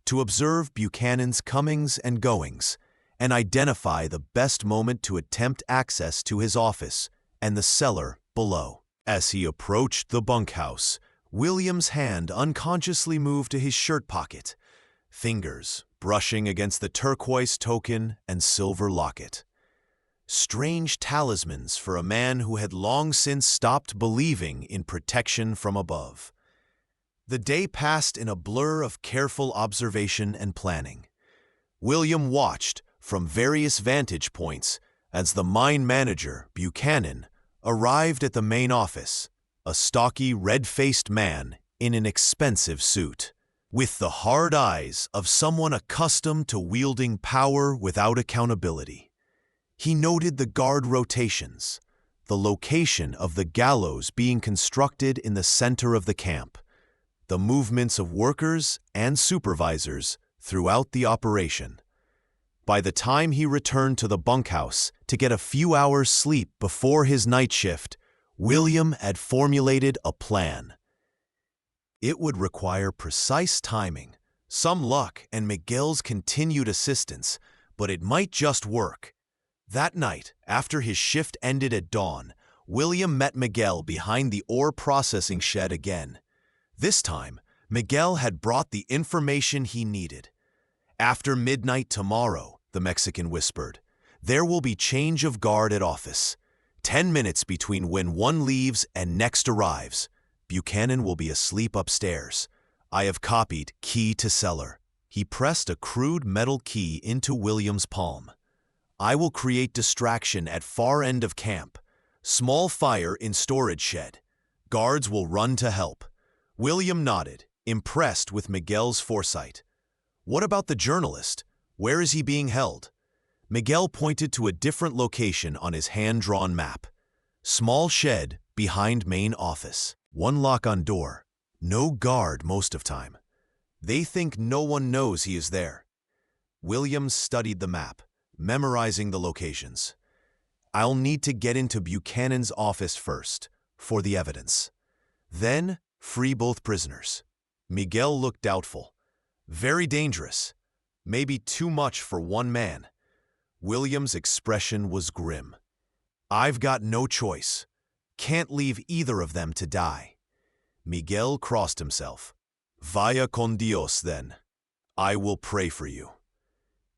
to observe Buchanan's comings and goings, and identify the best moment to attempt access to his office and the cellar below. As he approached the bunkhouse, William's hand unconsciously moved to his shirt pocket, fingers brushing against the turquoise token and silver locket. Strange talismans for a man who had long since stopped believing in protection from above. The day passed in a blur of careful observation and planning. William watched from various vantage points as the mine manager, Buchanan, arrived at the main office, a stocky, red-faced man in an expensive suit. With the hard eyes of someone accustomed to wielding power without accountability. He noted the guard rotations, the location of the gallows being constructed in the center of the camp, the movements of workers and supervisors throughout the operation. By the time he returned to the bunkhouse to get a few hours' sleep before his night shift, William had formulated a plan. It would require precise timing, some luck, and Miguel's continued assistance, but it might just work. That night, after his shift ended at dawn, William met Miguel behind the ore processing shed again. This time, Miguel had brought the information he needed. "After midnight tomorrow," the Mexican whispered, "there will be change of guard at office. 10 minutes between when one leaves and next arrives. Buchanan will be asleep upstairs. I have copied key to cellar." He pressed a crude metal key into William's palm. "I will create distraction at far end of camp. Small fire in storage shed. Guards will run to help." William nodded, impressed with Miguel's foresight. "What about the journalist? Where is he being held?" Miguel pointed to a different location on his hand-drawn map. "Small shed behind main office. One lock on door. No guard most of time. They think no one knows he is there." Williams studied the map, memorizing the locations. "I'll need to get into Buchanan's office first, for the evidence. Then, free both prisoners." Miguel looked doubtful. "Very dangerous. Maybe too much for one man." William's expression was grim. "I've got no choice. Can't leave either of them to die." Miguel crossed himself. "Vaya con Dios, then. I will pray for you."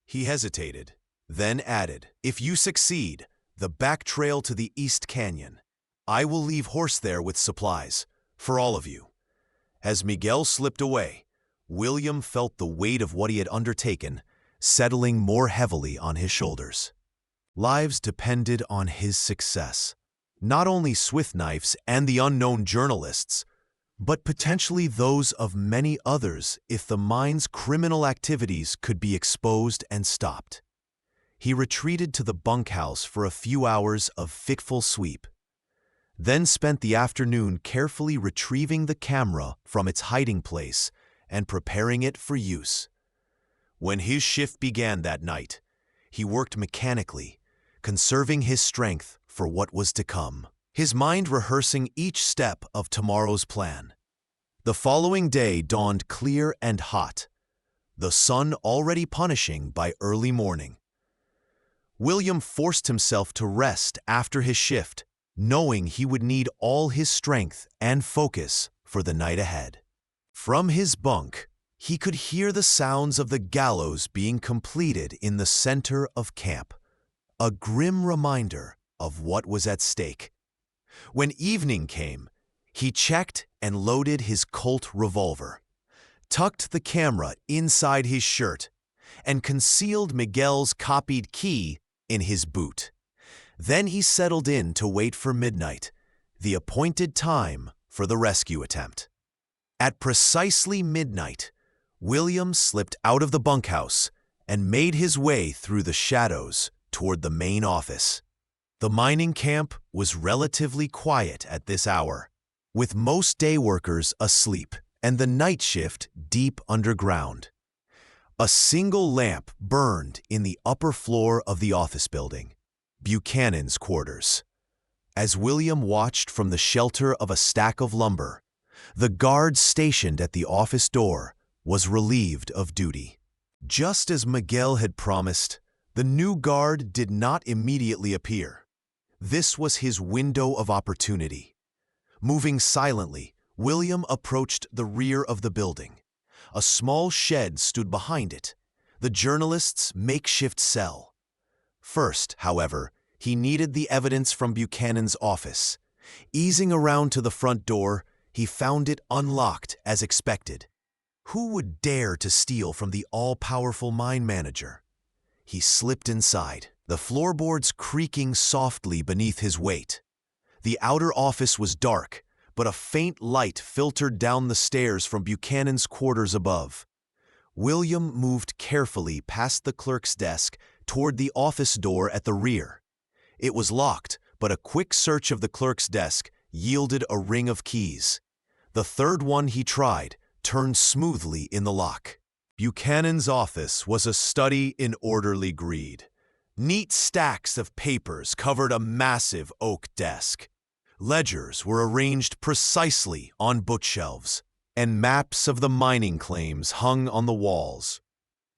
He hesitated, then added, "If you succeed, the back trail to the East Canyon. I will leave horse there with supplies, for all of you." As Miguel slipped away, William felt the weight of what he had undertaken settling more heavily on his shoulders. Lives depended on his success. Not only Swithknife's and the unknown journalists, but potentially those of many others if the mine's criminal activities could be exposed and stopped. He retreated to the bunkhouse for a few hours of fitful sleep, then spent the afternoon carefully retrieving the camera from its hiding place and preparing it for use. When his shift began that night, he worked mechanically, conserving his strength for what was to come, his mind rehearsing each step of tomorrow's plan. The following day dawned clear and hot, the sun already punishing by early morning. William forced himself to rest after his shift, knowing he would need all his strength and focus for the night ahead. From his bunk, he could hear the sounds of the gallows being completed in the center of camp, a grim reminder of what was at stake. When evening came, he checked and loaded his Colt revolver, tucked the camera inside his shirt, and concealed Miguel's copied key in his boot. Then he settled in to wait for midnight, the appointed time for the rescue attempt. At precisely midnight, William slipped out of the bunkhouse and made his way through the shadows toward the main office. The mining camp was relatively quiet at this hour, with most day workers asleep and the night shift deep underground. A single lamp burned in the upper floor of the office building, Buchanan's quarters. As William watched from the shelter of a stack of lumber, the guard stationed at the office door was relieved of duty. Just as Miguel had promised, The new guard did not immediately appear. This was his window of opportunity. Moving silently, William approached the rear of the building. A small shed stood behind it, the journalist's makeshift cell. First, however, he needed the evidence from Buchanan's office. Easing around to the front door, he found it unlocked as expected. Who would dare to steal from the all-powerful mine manager? He slipped inside, the floorboards creaking softly beneath his weight. The outer office was dark, but a faint light filtered down the stairs from Buchanan's quarters above. William moved carefully past the clerk's desk toward the office door at the rear. It was locked, but a quick search of the clerk's desk yielded a ring of keys. The third one he tried turned smoothly in the lock. Buchanan's office was a study in orderly greed. Neat stacks of papers covered a massive oak desk. Ledgers were arranged precisely on bookshelves, and maps of the mining claims hung on the walls.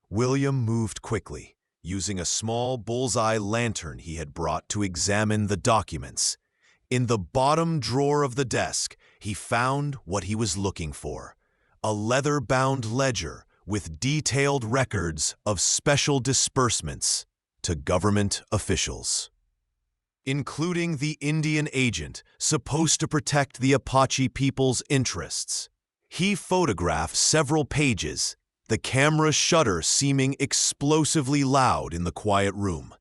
William moved quickly, using a small bullseye lantern he had brought to examine the documents. In the bottom drawer of the desk, he found what he was looking for: a leather-bound ledger with detailed records of special disbursements to government officials, including the Indian agent supposed to protect the Apache people's interests. He photographed several pages, the camera's shutter seeming explosively loud in the quiet room.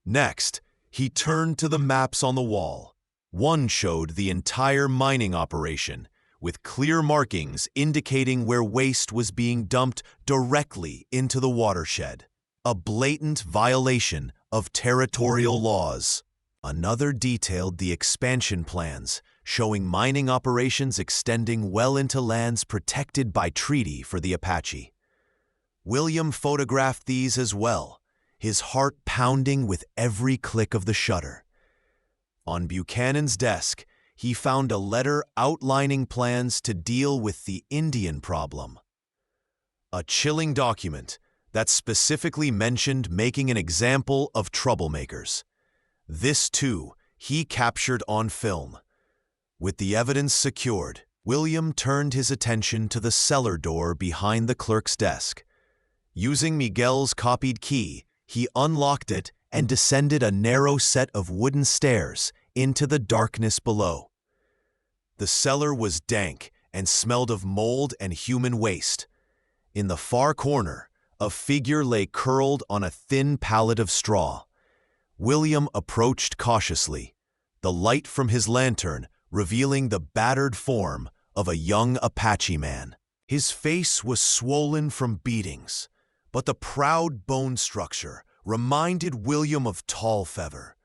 Next, he turned to the maps on the wall. One showed the entire mining operation, with clear markings indicating where waste was being dumped directly into the watershed, a blatant violation of territorial laws. Another detailed the expansion plans, showing mining operations extending well into lands protected by treaty for the Apache. William photographed these as well, his heart pounding with every click of the shutter. On Buchanan's desk, he found a letter outlining plans to deal with the Indian problem. A chilling document that specifically mentioned making an example of troublemakers. This, too, he captured on film. With the evidence secured, William turned his attention to the cellar door behind the clerk's desk. Using Miguel's copied key, he unlocked it and descended a narrow set of wooden stairs into the darkness below. The cellar was dank and smelled of mold and human waste. In the far corner, a figure lay curled on a thin pallet of straw. William approached cautiously, the light from his lantern revealing the battered form of a young Apache man. His face was swollen from beatings, but the proud bone structure reminded William of Tallfeather.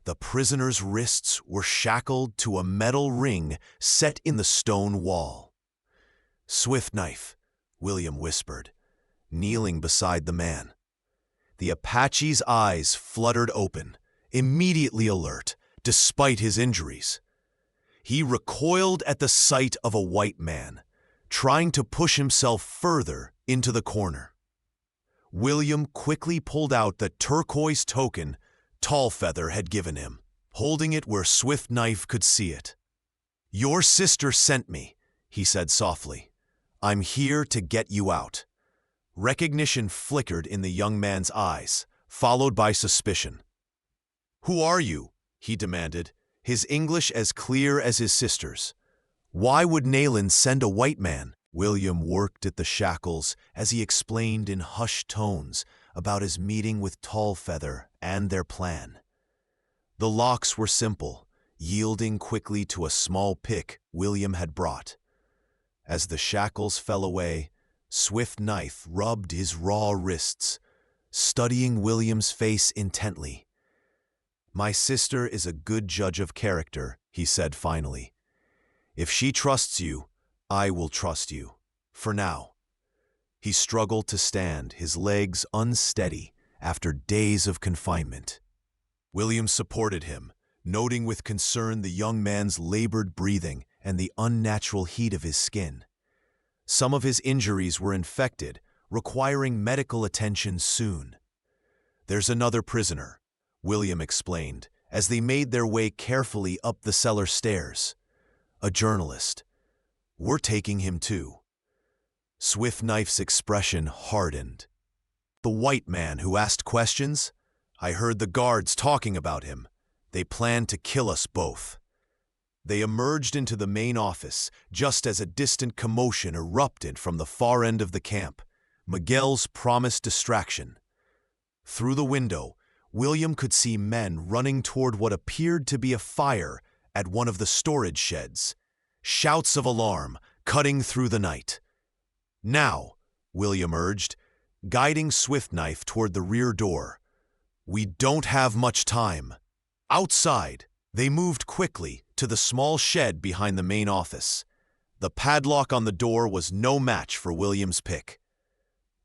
The prisoner's wrists were shackled to a metal ring set in the stone wall. "Swift knife," William whispered, kneeling beside the man. The Apache's eyes fluttered open, immediately alert, despite his injuries. He recoiled at the sight of a white man, trying to push himself further into the corner. William quickly pulled out the turquoise token Tallfeather had given him, holding it where Swift Knife could see it. "Your sister sent me," he said softly. "I'm here to get you out." Recognition flickered in the young man's eyes, followed by suspicion. "Who are you?" he demanded, his English as clear as his sister's. "Why would Nayland send a white man?" William worked at the shackles as he explained in hushed tones about his meeting with Tallfeather and their plan. The locks were simple, yielding quickly to a small pick William had brought. As the shackles fell away, Swift Knife rubbed his raw wrists, studying William's face intently. "My sister is a good judge of character," he said finally. "If she trusts you, I will trust you. For now." He struggled to stand, his legs unsteady after days of confinement. William supported him, noting with concern the young man's labored breathing and the unnatural heat of his skin. Some of his injuries were infected, requiring medical attention soon. "There's another prisoner," William explained, as they made their way carefully up the cellar stairs. "A journalist. We're taking him too." Swift Knife's expression hardened. "The white man who asked questions? I heard the guards talking about him. They plan to kill us both." They emerged into the main office just as a distant commotion erupted from the far end of the camp, Miguel's promised distraction. Through the window, William could see men running toward what appeared to be a fire at one of the storage sheds. Shouts of alarm cutting through the night. "Now," William urged, guiding Swift Knife toward the rear door. "We don't have much time." Outside, they moved quickly to the small shed behind the main office. The padlock on the door was no match for William's pick.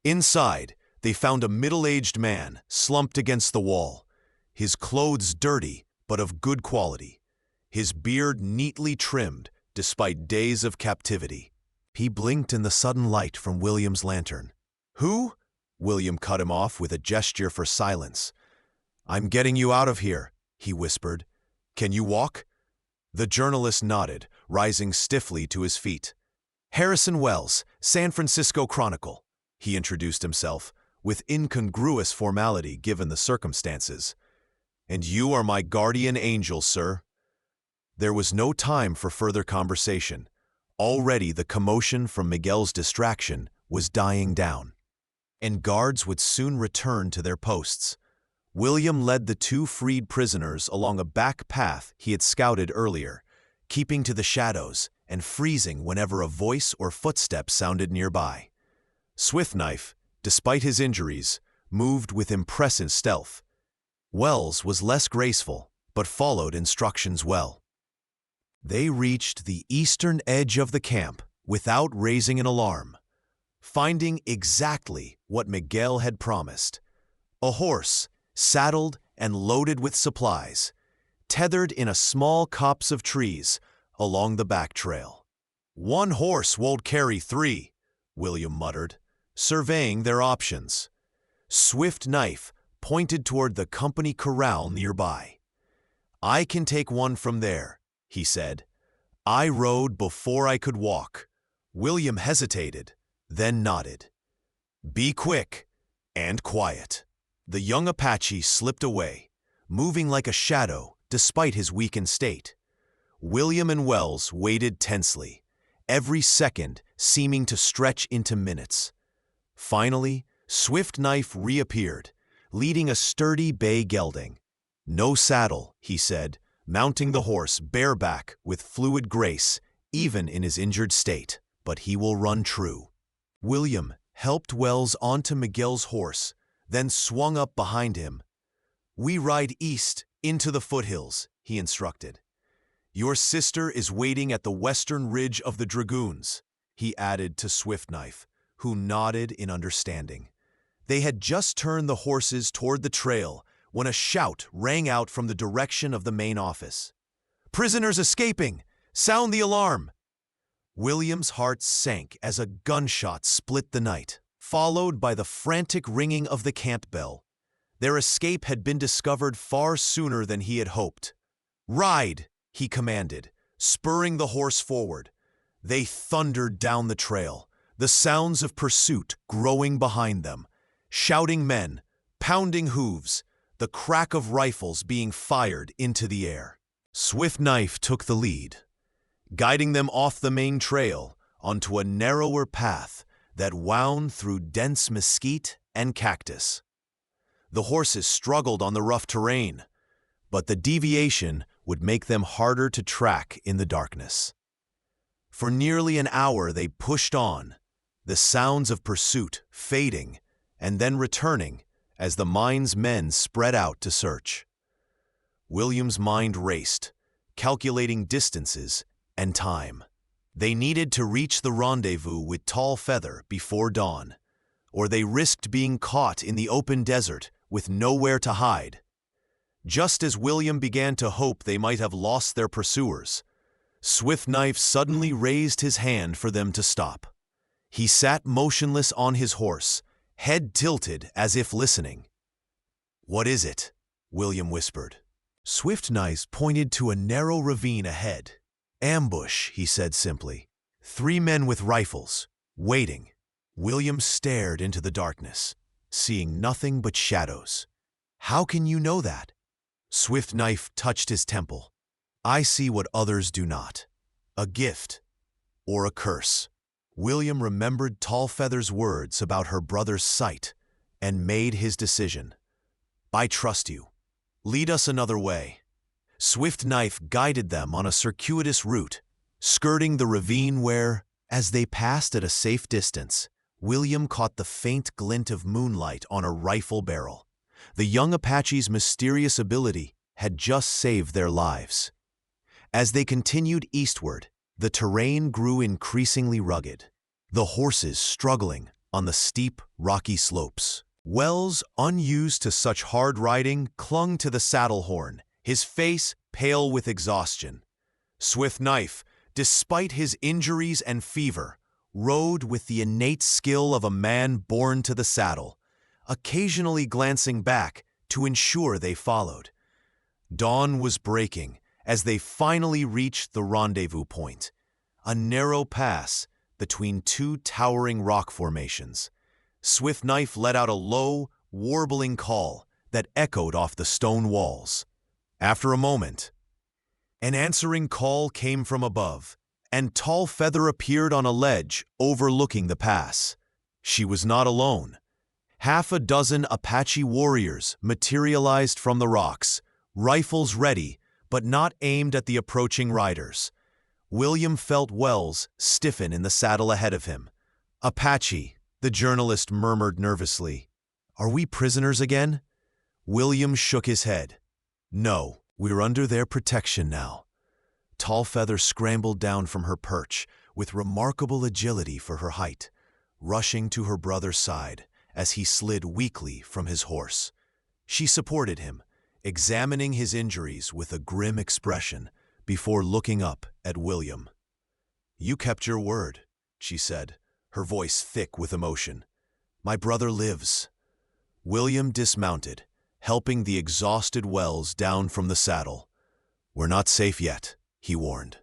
Inside, they found a middle-aged man slumped against the wall, his clothes dirty but of good quality, his beard neatly trimmed despite days of captivity. He blinked in the sudden light from William's lantern. "Who?" William cut him off with a gesture for silence. "I'm getting you out of here," he whispered. "Can you walk?" The journalist nodded, rising stiffly to his feet. "Harrison Wells, San Francisco Chronicle," he introduced himself, with incongruous formality given the circumstances. "And you are my guardian angel, sir." There was no time for further conversation. Already the commotion from Miguel's distraction was dying down, and guards would soon return to their posts. William led the two freed prisoners along a back path he had scouted earlier, keeping to the shadows and freezing whenever a voice or footstep sounded nearby. Swift Knife, despite his injuries, moved with impressive stealth. Wells was less graceful, but followed instructions well. They reached the eastern edge of the camp without raising an alarm, finding exactly what Miguel had promised: a horse, saddled and loaded with supplies, tethered in a small copse of trees along the back trail. "One horse won't carry three," William muttered, surveying their options. Swift Knife pointed toward the company corral nearby. "I can take one from there," he said. "I rode before I could walk." William hesitated, then nodded. "Be quick and quiet." The young Apache slipped away, moving like a shadow despite his weakened state. William and Wells waited tensely, every second seeming to stretch into minutes. Finally, Swift Knife reappeared, leading a sturdy bay gelding. "No saddle," he said, mounting the horse bareback with fluid grace, even in his injured state, "but he will run true." William helped Wells onto Miguel's horse, then swung up behind him. "We ride east into the foothills," he instructed. "Your sister is waiting at the western ridge of the dragoons," he added to Swift Knife, who nodded in understanding. They had just turned the horses toward the trail when a shout rang out from the direction of the main office. "Prisoners escaping! Sound the alarm!" William's heart sank as a gunshot split the night, followed by the frantic ringing of the camp bell. Their escape had been discovered far sooner than he had hoped. "Ride!" he commanded, spurring the horse forward. They thundered down the trail, the sounds of pursuit growing behind them. Shouting men, pounding hooves, the crack of rifles being fired into the air. Swift Knife took the lead, guiding them off the main trail onto a narrower path that wound through dense mesquite and cactus. The horses struggled on the rough terrain, but the deviation would make them harder to track in the darkness. For nearly an hour they pushed on, the sounds of pursuit fading and then returning as the mine's men spread out to search. William's mind raced, calculating distances and time. They needed to reach the rendezvous with Tall Feather before dawn, or they risked being caught in the open desert with nowhere to hide. Just as William began to hope they might have lost their pursuers, Swift Knife suddenly raised his hand for them to stop. He sat motionless on his horse, head tilted as if listening. "What is it?" William whispered. Swift Knife pointed to a narrow ravine ahead. "Ambush," he said simply. "3 men with rifles, waiting." William stared into the darkness, seeing nothing but shadows. "How can you know that?" Swift Knife touched his temple. "I see what others do not. A gift or a curse." William remembered Tallfeather's words about her brother's sight and made his decision. "I trust you. Lead us another way." Swift Knife guided them on a circuitous route, skirting the ravine where, as they passed at a safe distance, William caught the faint glint of moonlight on a rifle barrel. The young Apache's mysterious ability had just saved their lives. As they continued eastward, the terrain grew increasingly rugged, the horses struggling on the steep, rocky slopes. Wells, unused to such hard riding, clung to the saddle horn, his face pale with exhaustion. Swift Knife, despite his injuries and fever, rode with the innate skill of a man born to the saddle, occasionally glancing back to ensure they followed. Dawn was breaking as they finally reached the rendezvous point, a narrow pass between 2 towering rock formations. Swift Knife let out a low, warbling call that echoed off the stone walls. After a moment, an answering call came from above, and Tallfeather appeared on a ledge overlooking the pass. She was not alone. Half a dozen Apache warriors materialized from the rocks, rifles ready, but not aimed at the approaching riders. William felt Wells stiffen in the saddle ahead of him. "Apache," the journalist murmured nervously. "Are we prisoners again?" William shook his head. "No, we're under their protection now." Tallfeather scrambled down from her perch with remarkable agility for her height, rushing to her brother's side as he slid weakly from his horse. She supported him, examining his injuries with a grim expression before looking up at William. "You kept your word," she said, her voice thick with emotion. "My brother lives." William dismounted, helping the exhausted Wells down from the saddle. "We're not safe yet," he warned.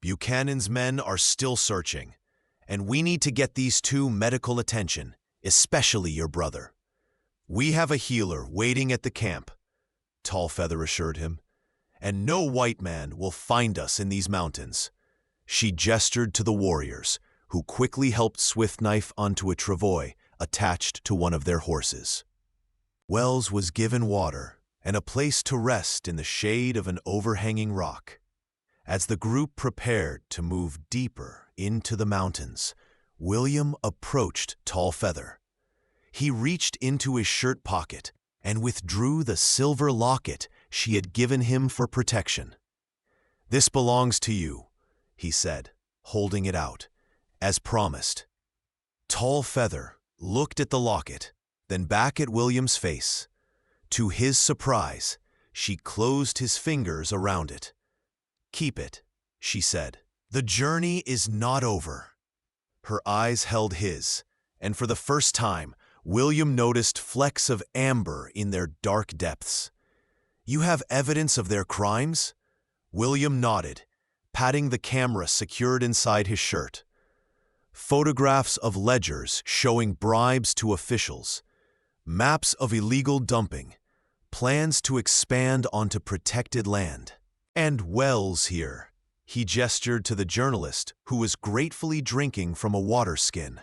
"Buchanan's men are still searching, and we need to get these 2 medical attention, especially your brother." "We have a healer waiting at the camp," Tallfeather assured him, "and no white man will find us in these mountains." She gestured to the warriors, who quickly helped Swift Knife onto a travois attached to one of their horses. Wells was given water and a place to rest in the shade of an overhanging rock. As the group prepared to move deeper into the mountains, William approached Tallfeather. He reached into his shirt pocket and withdrew the silver locket she had given him for protection. "This belongs to you," he said, holding it out, as promised. Tallfeather looked at the locket, then back at William's face. To his surprise, she closed his fingers around it. "Keep it," she said. "The journey is not over." Her eyes held his, and for the first time, William noticed flecks of amber in their dark depths. "You have evidence of their crimes?" William nodded, patting the camera secured inside his shirt. Photographs of ledgers showing bribes to officials, maps of illegal dumping, plans to expand onto protected land. "And Wells here," he gestured to the journalist who was gratefully drinking from a water skin,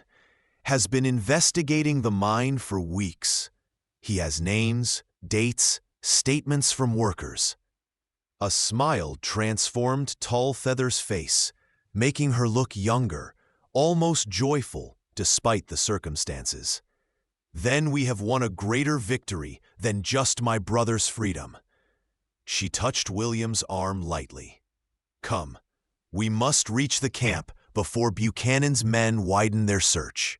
"has been investigating the mine for weeks. He has names, dates, statements from workers." A smile transformed Tallfeather's face, making her look younger, almost joyful despite the circumstances. "Then we have won a greater victory than just my brother's freedom." She touched William's arm lightly. "Come, we must reach the camp before Buchanan's men widen their search."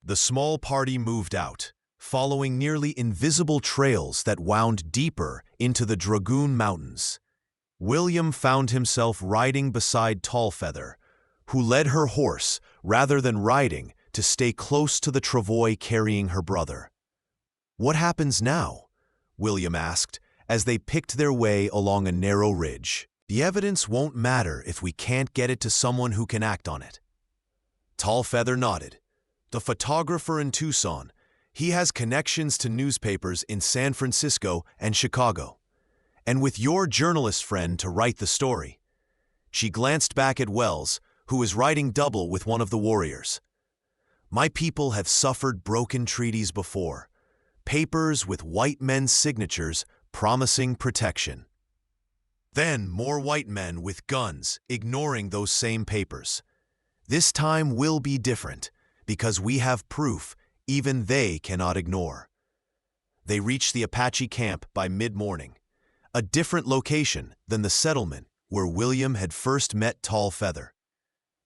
The small party moved out, following nearly invisible trails that wound deeper into the Dragoon Mountains. William found himself riding beside Tallfeather, who led her horse rather than riding to stay close to the travois carrying her brother. "What happens now?" William asked as they picked their way along a narrow ridge. "The evidence won't matter if we can't get it to someone who can act on it." Tallfeather nodded. "The photographer in Tucson, he has connections to newspapers in San Francisco and Chicago. And with your journalist friend to write the story." She glanced back at Wells, who was riding double with one of the warriors. "My people have suffered broken treaties before, papers with white men's signatures promising protection. Then more white men with guns ignoring those same papers. This time will be different because we have proof even they cannot ignore." They reached the Apache camp by mid-morning, a different location than the settlement where William had first met Tallfeather.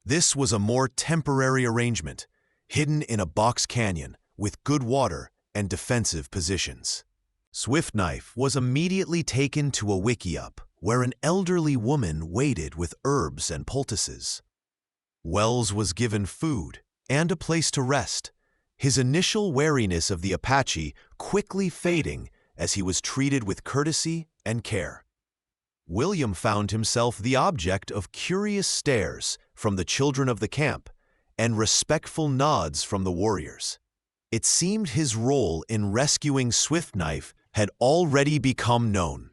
This was a more temporary arrangement, hidden in a box canyon with good water and defensive positions. Swift Knife was immediately taken to a wickiup where an elderly woman waited with herbs and poultices. Wells was given food and a place to rest, his initial wariness of the Apache quickly fading as he was treated with courtesy and care. William found himself the object of curious stares from the children of the camp and respectful nods from the warriors. It seemed his role in rescuing Swift Knife had already become known.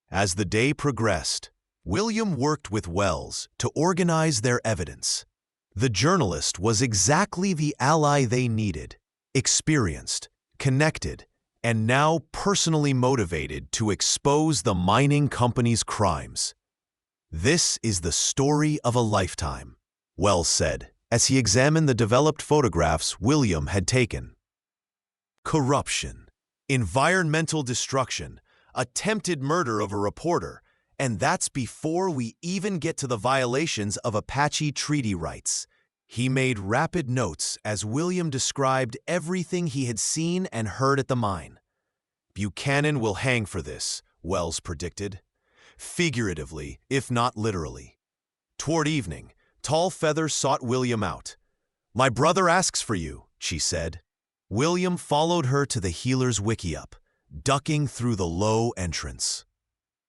As the day progressed, William worked with Wells to organize their evidence. The journalist was exactly the ally they needed, experienced, connected, and now personally motivated to expose the mining company's crimes. "This is the story of a lifetime," Wells said, as he examined the developed photographs William had taken. "Corruption, environmental destruction, attempted murder of a reporter, and that's before we even get to the violations of Apache treaty rights." He made rapid notes as William described everything he had seen and heard at the mine. "Buchanan will hang for this," Wells predicted. Figuratively, if not literally. Toward evening, Tallfeather sought William out. "My brother asks for you," she said. William followed her to the healer's wickiup, ducking through the low entrance.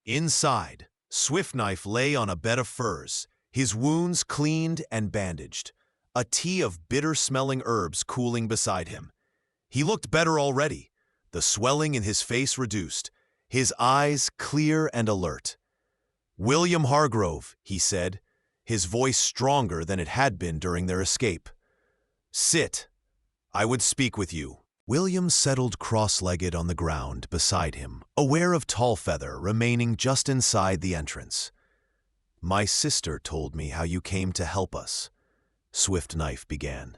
Inside, Swift Knife lay on a bed of furs, his wounds cleaned and bandaged, a tea of bitter-smelling herbs cooling beside him. He looked better already, the swelling in his face reduced, his eyes clear and alert. "William Hargrove," he said, his voice stronger than it had been during their escape. "Sit. I would speak with you." William settled cross-legged on the ground beside him, aware of Tallfeather remaining just inside the entrance. "My sister told me how you came to help us," Swift Knife began.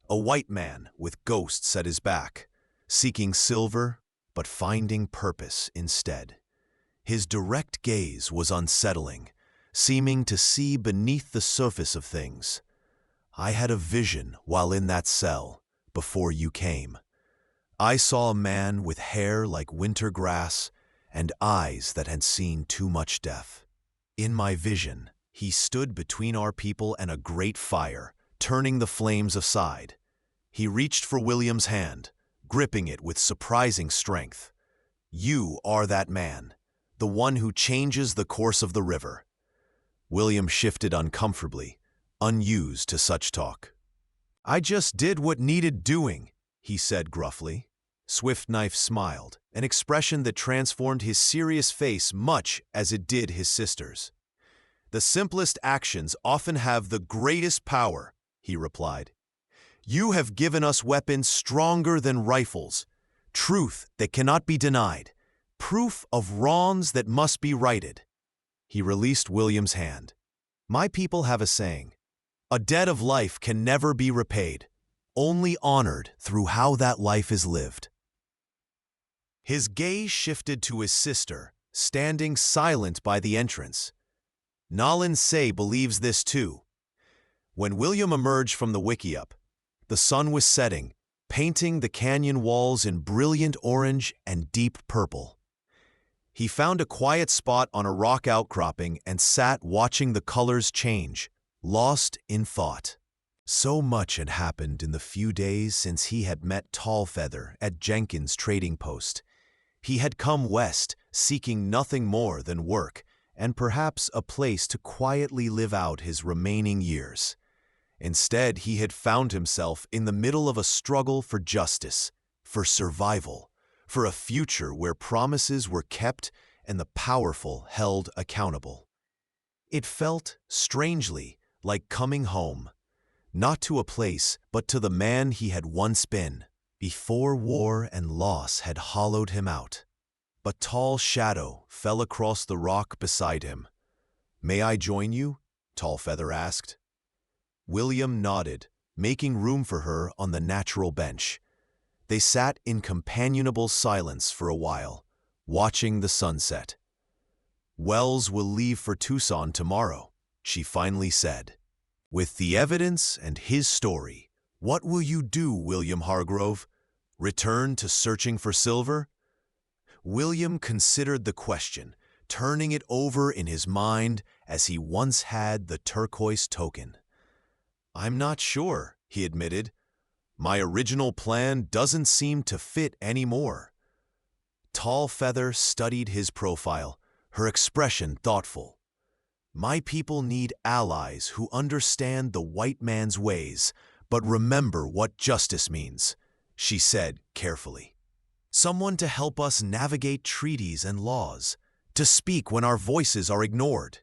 "A white man with ghosts at his back, seeking silver but finding purpose instead." His direct gaze was unsettling, seeming to see beneath the surface of things. "I had a vision while in that cell, before you came. I saw a man with hair like winter grass and eyes that had seen too much death. In my vision, he stood between our people and a great fire, turning the flames aside. He reached for William's hand, gripping it with surprising strength. You are that man, the one who changes the course of the river." William shifted uncomfortably, unused to such talk. "I just did what needed doing," he said gruffly. Swift Knife smiled, an expression that transformed his serious face much as it did his sister's. "The simplest actions often have the greatest power," he replied. "You have given us weapons stronger than rifles, truth that cannot be denied, proof of wrongs that must be righted." He released William's hand. "My people have a saying, a debt of life can never be repaid, only honored through how that life is lived." His gaze shifted to his sister, standing silent by the entrance. "Nalin Say believes this too." When William emerged from the wickiup, the sun was setting, painting the canyon walls in brilliant orange and deep purple. He found a quiet spot on a rock outcropping and sat watching the colors change, lost in thought. So much had happened in the few days since he had met Tallfeather at Jenkins' trading post. He had come west, seeking nothing more than work and perhaps a place to quietly live out his remaining years. Instead, he had found himself in the middle of a struggle for justice, for survival, for a future where promises were kept and the powerful held accountable. It felt, strangely, like coming home, not to a place, but to the man he had once been, before war and loss had hollowed him out. A tall shadow fell across the rock beside him. "May I join you?" Tallfeather asked. William nodded, making room for her on the natural bench. They sat in companionable silence for a while, watching the sunset. "Wells will leave for Tucson tomorrow," she finally said. "With the evidence and his story, what will you do, William Hargrove? Return to searching for silver?" William considered the question, turning it over in his mind as he once had the turquoise token. "I'm not sure," he admitted. "My original plan doesn't seem to fit anymore." Tallfeather studied his profile, her expression thoughtful. "My people need allies who understand the white man's ways, but remember what justice means," she said carefully. "Someone to help us navigate treaties and laws, to speak when our voices are ignored."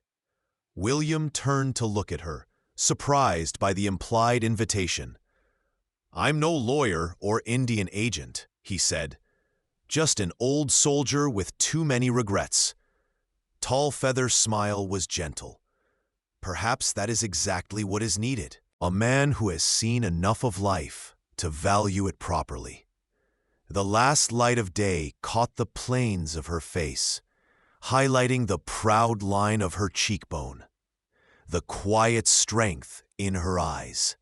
William turned to look at her, surprised by the implied invitation. "I'm no lawyer or Indian agent," he said. "Just an old soldier with too many regrets." Tallfeather's smile was gentle. "Perhaps that is exactly what is needed. A man who has seen enough of life to value it properly." The last light of day caught the planes of her face, highlighting the proud line of her cheekbone, the quiet strength in her eyes.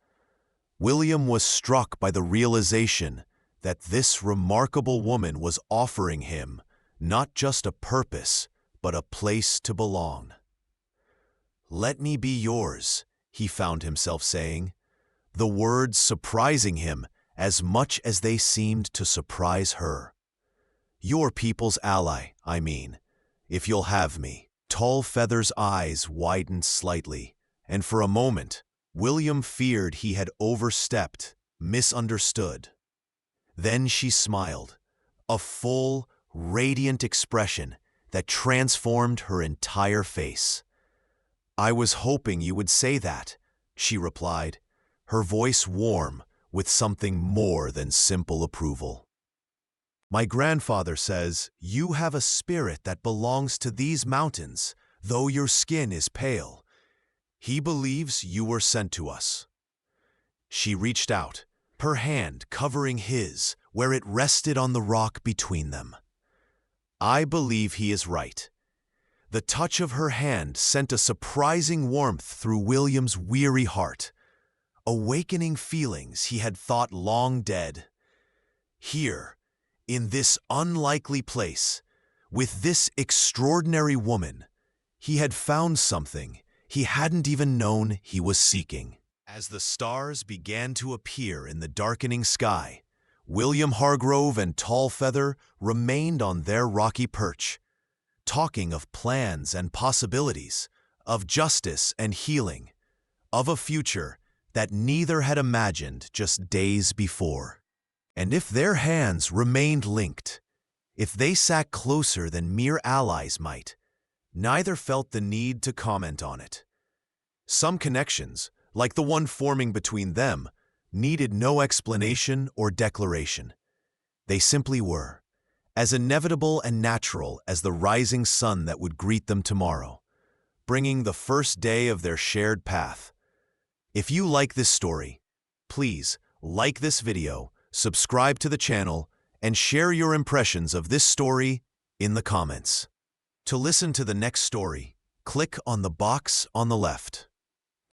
William was struck by the realization that this remarkable woman was offering him not just a purpose, but a place to belong. "Let me be yours," he found himself saying, the words surprising him as much as they seemed to surprise her. "Your people's ally, I mean, if you'll have me." Tallfeather's eyes widened slightly, and for a moment, William feared he had overstepped, misunderstood. Then she smiled, a full, radiant expression that transformed her entire face. "I was hoping you would say that," she replied, her voice warm with something more than simple approval. "My grandfather says you have a spirit that belongs to these mountains, though your skin is pale. He believes you were sent to us." She reached out, her hand covering his where it rested on the rock between them. "I believe he is right." The touch of her hand sent a surprising warmth through William's weary heart, awakening feelings he had thought long dead. Here, in this unlikely place, with this extraordinary woman, he had found something he hadn't even known he was seeking. As the stars began to appear in the darkening sky, William Hargrove and Tallfeather remained on their rocky perch, talking of plans and possibilities, of justice and healing, of a future that neither had imagined just days before. And if their hands remained linked, if they sat closer than mere allies might, neither felt the need to comment on it. Some connections, like the one forming between them, needed no explanation or declaration. They simply were, as inevitable and natural as the rising sun that would greet them tomorrow, bringing the first day of their shared path. If you like this story, please like this video, subscribe to the channel, and share your impressions of this story in the comments. To listen to the next story, click on the box on the left.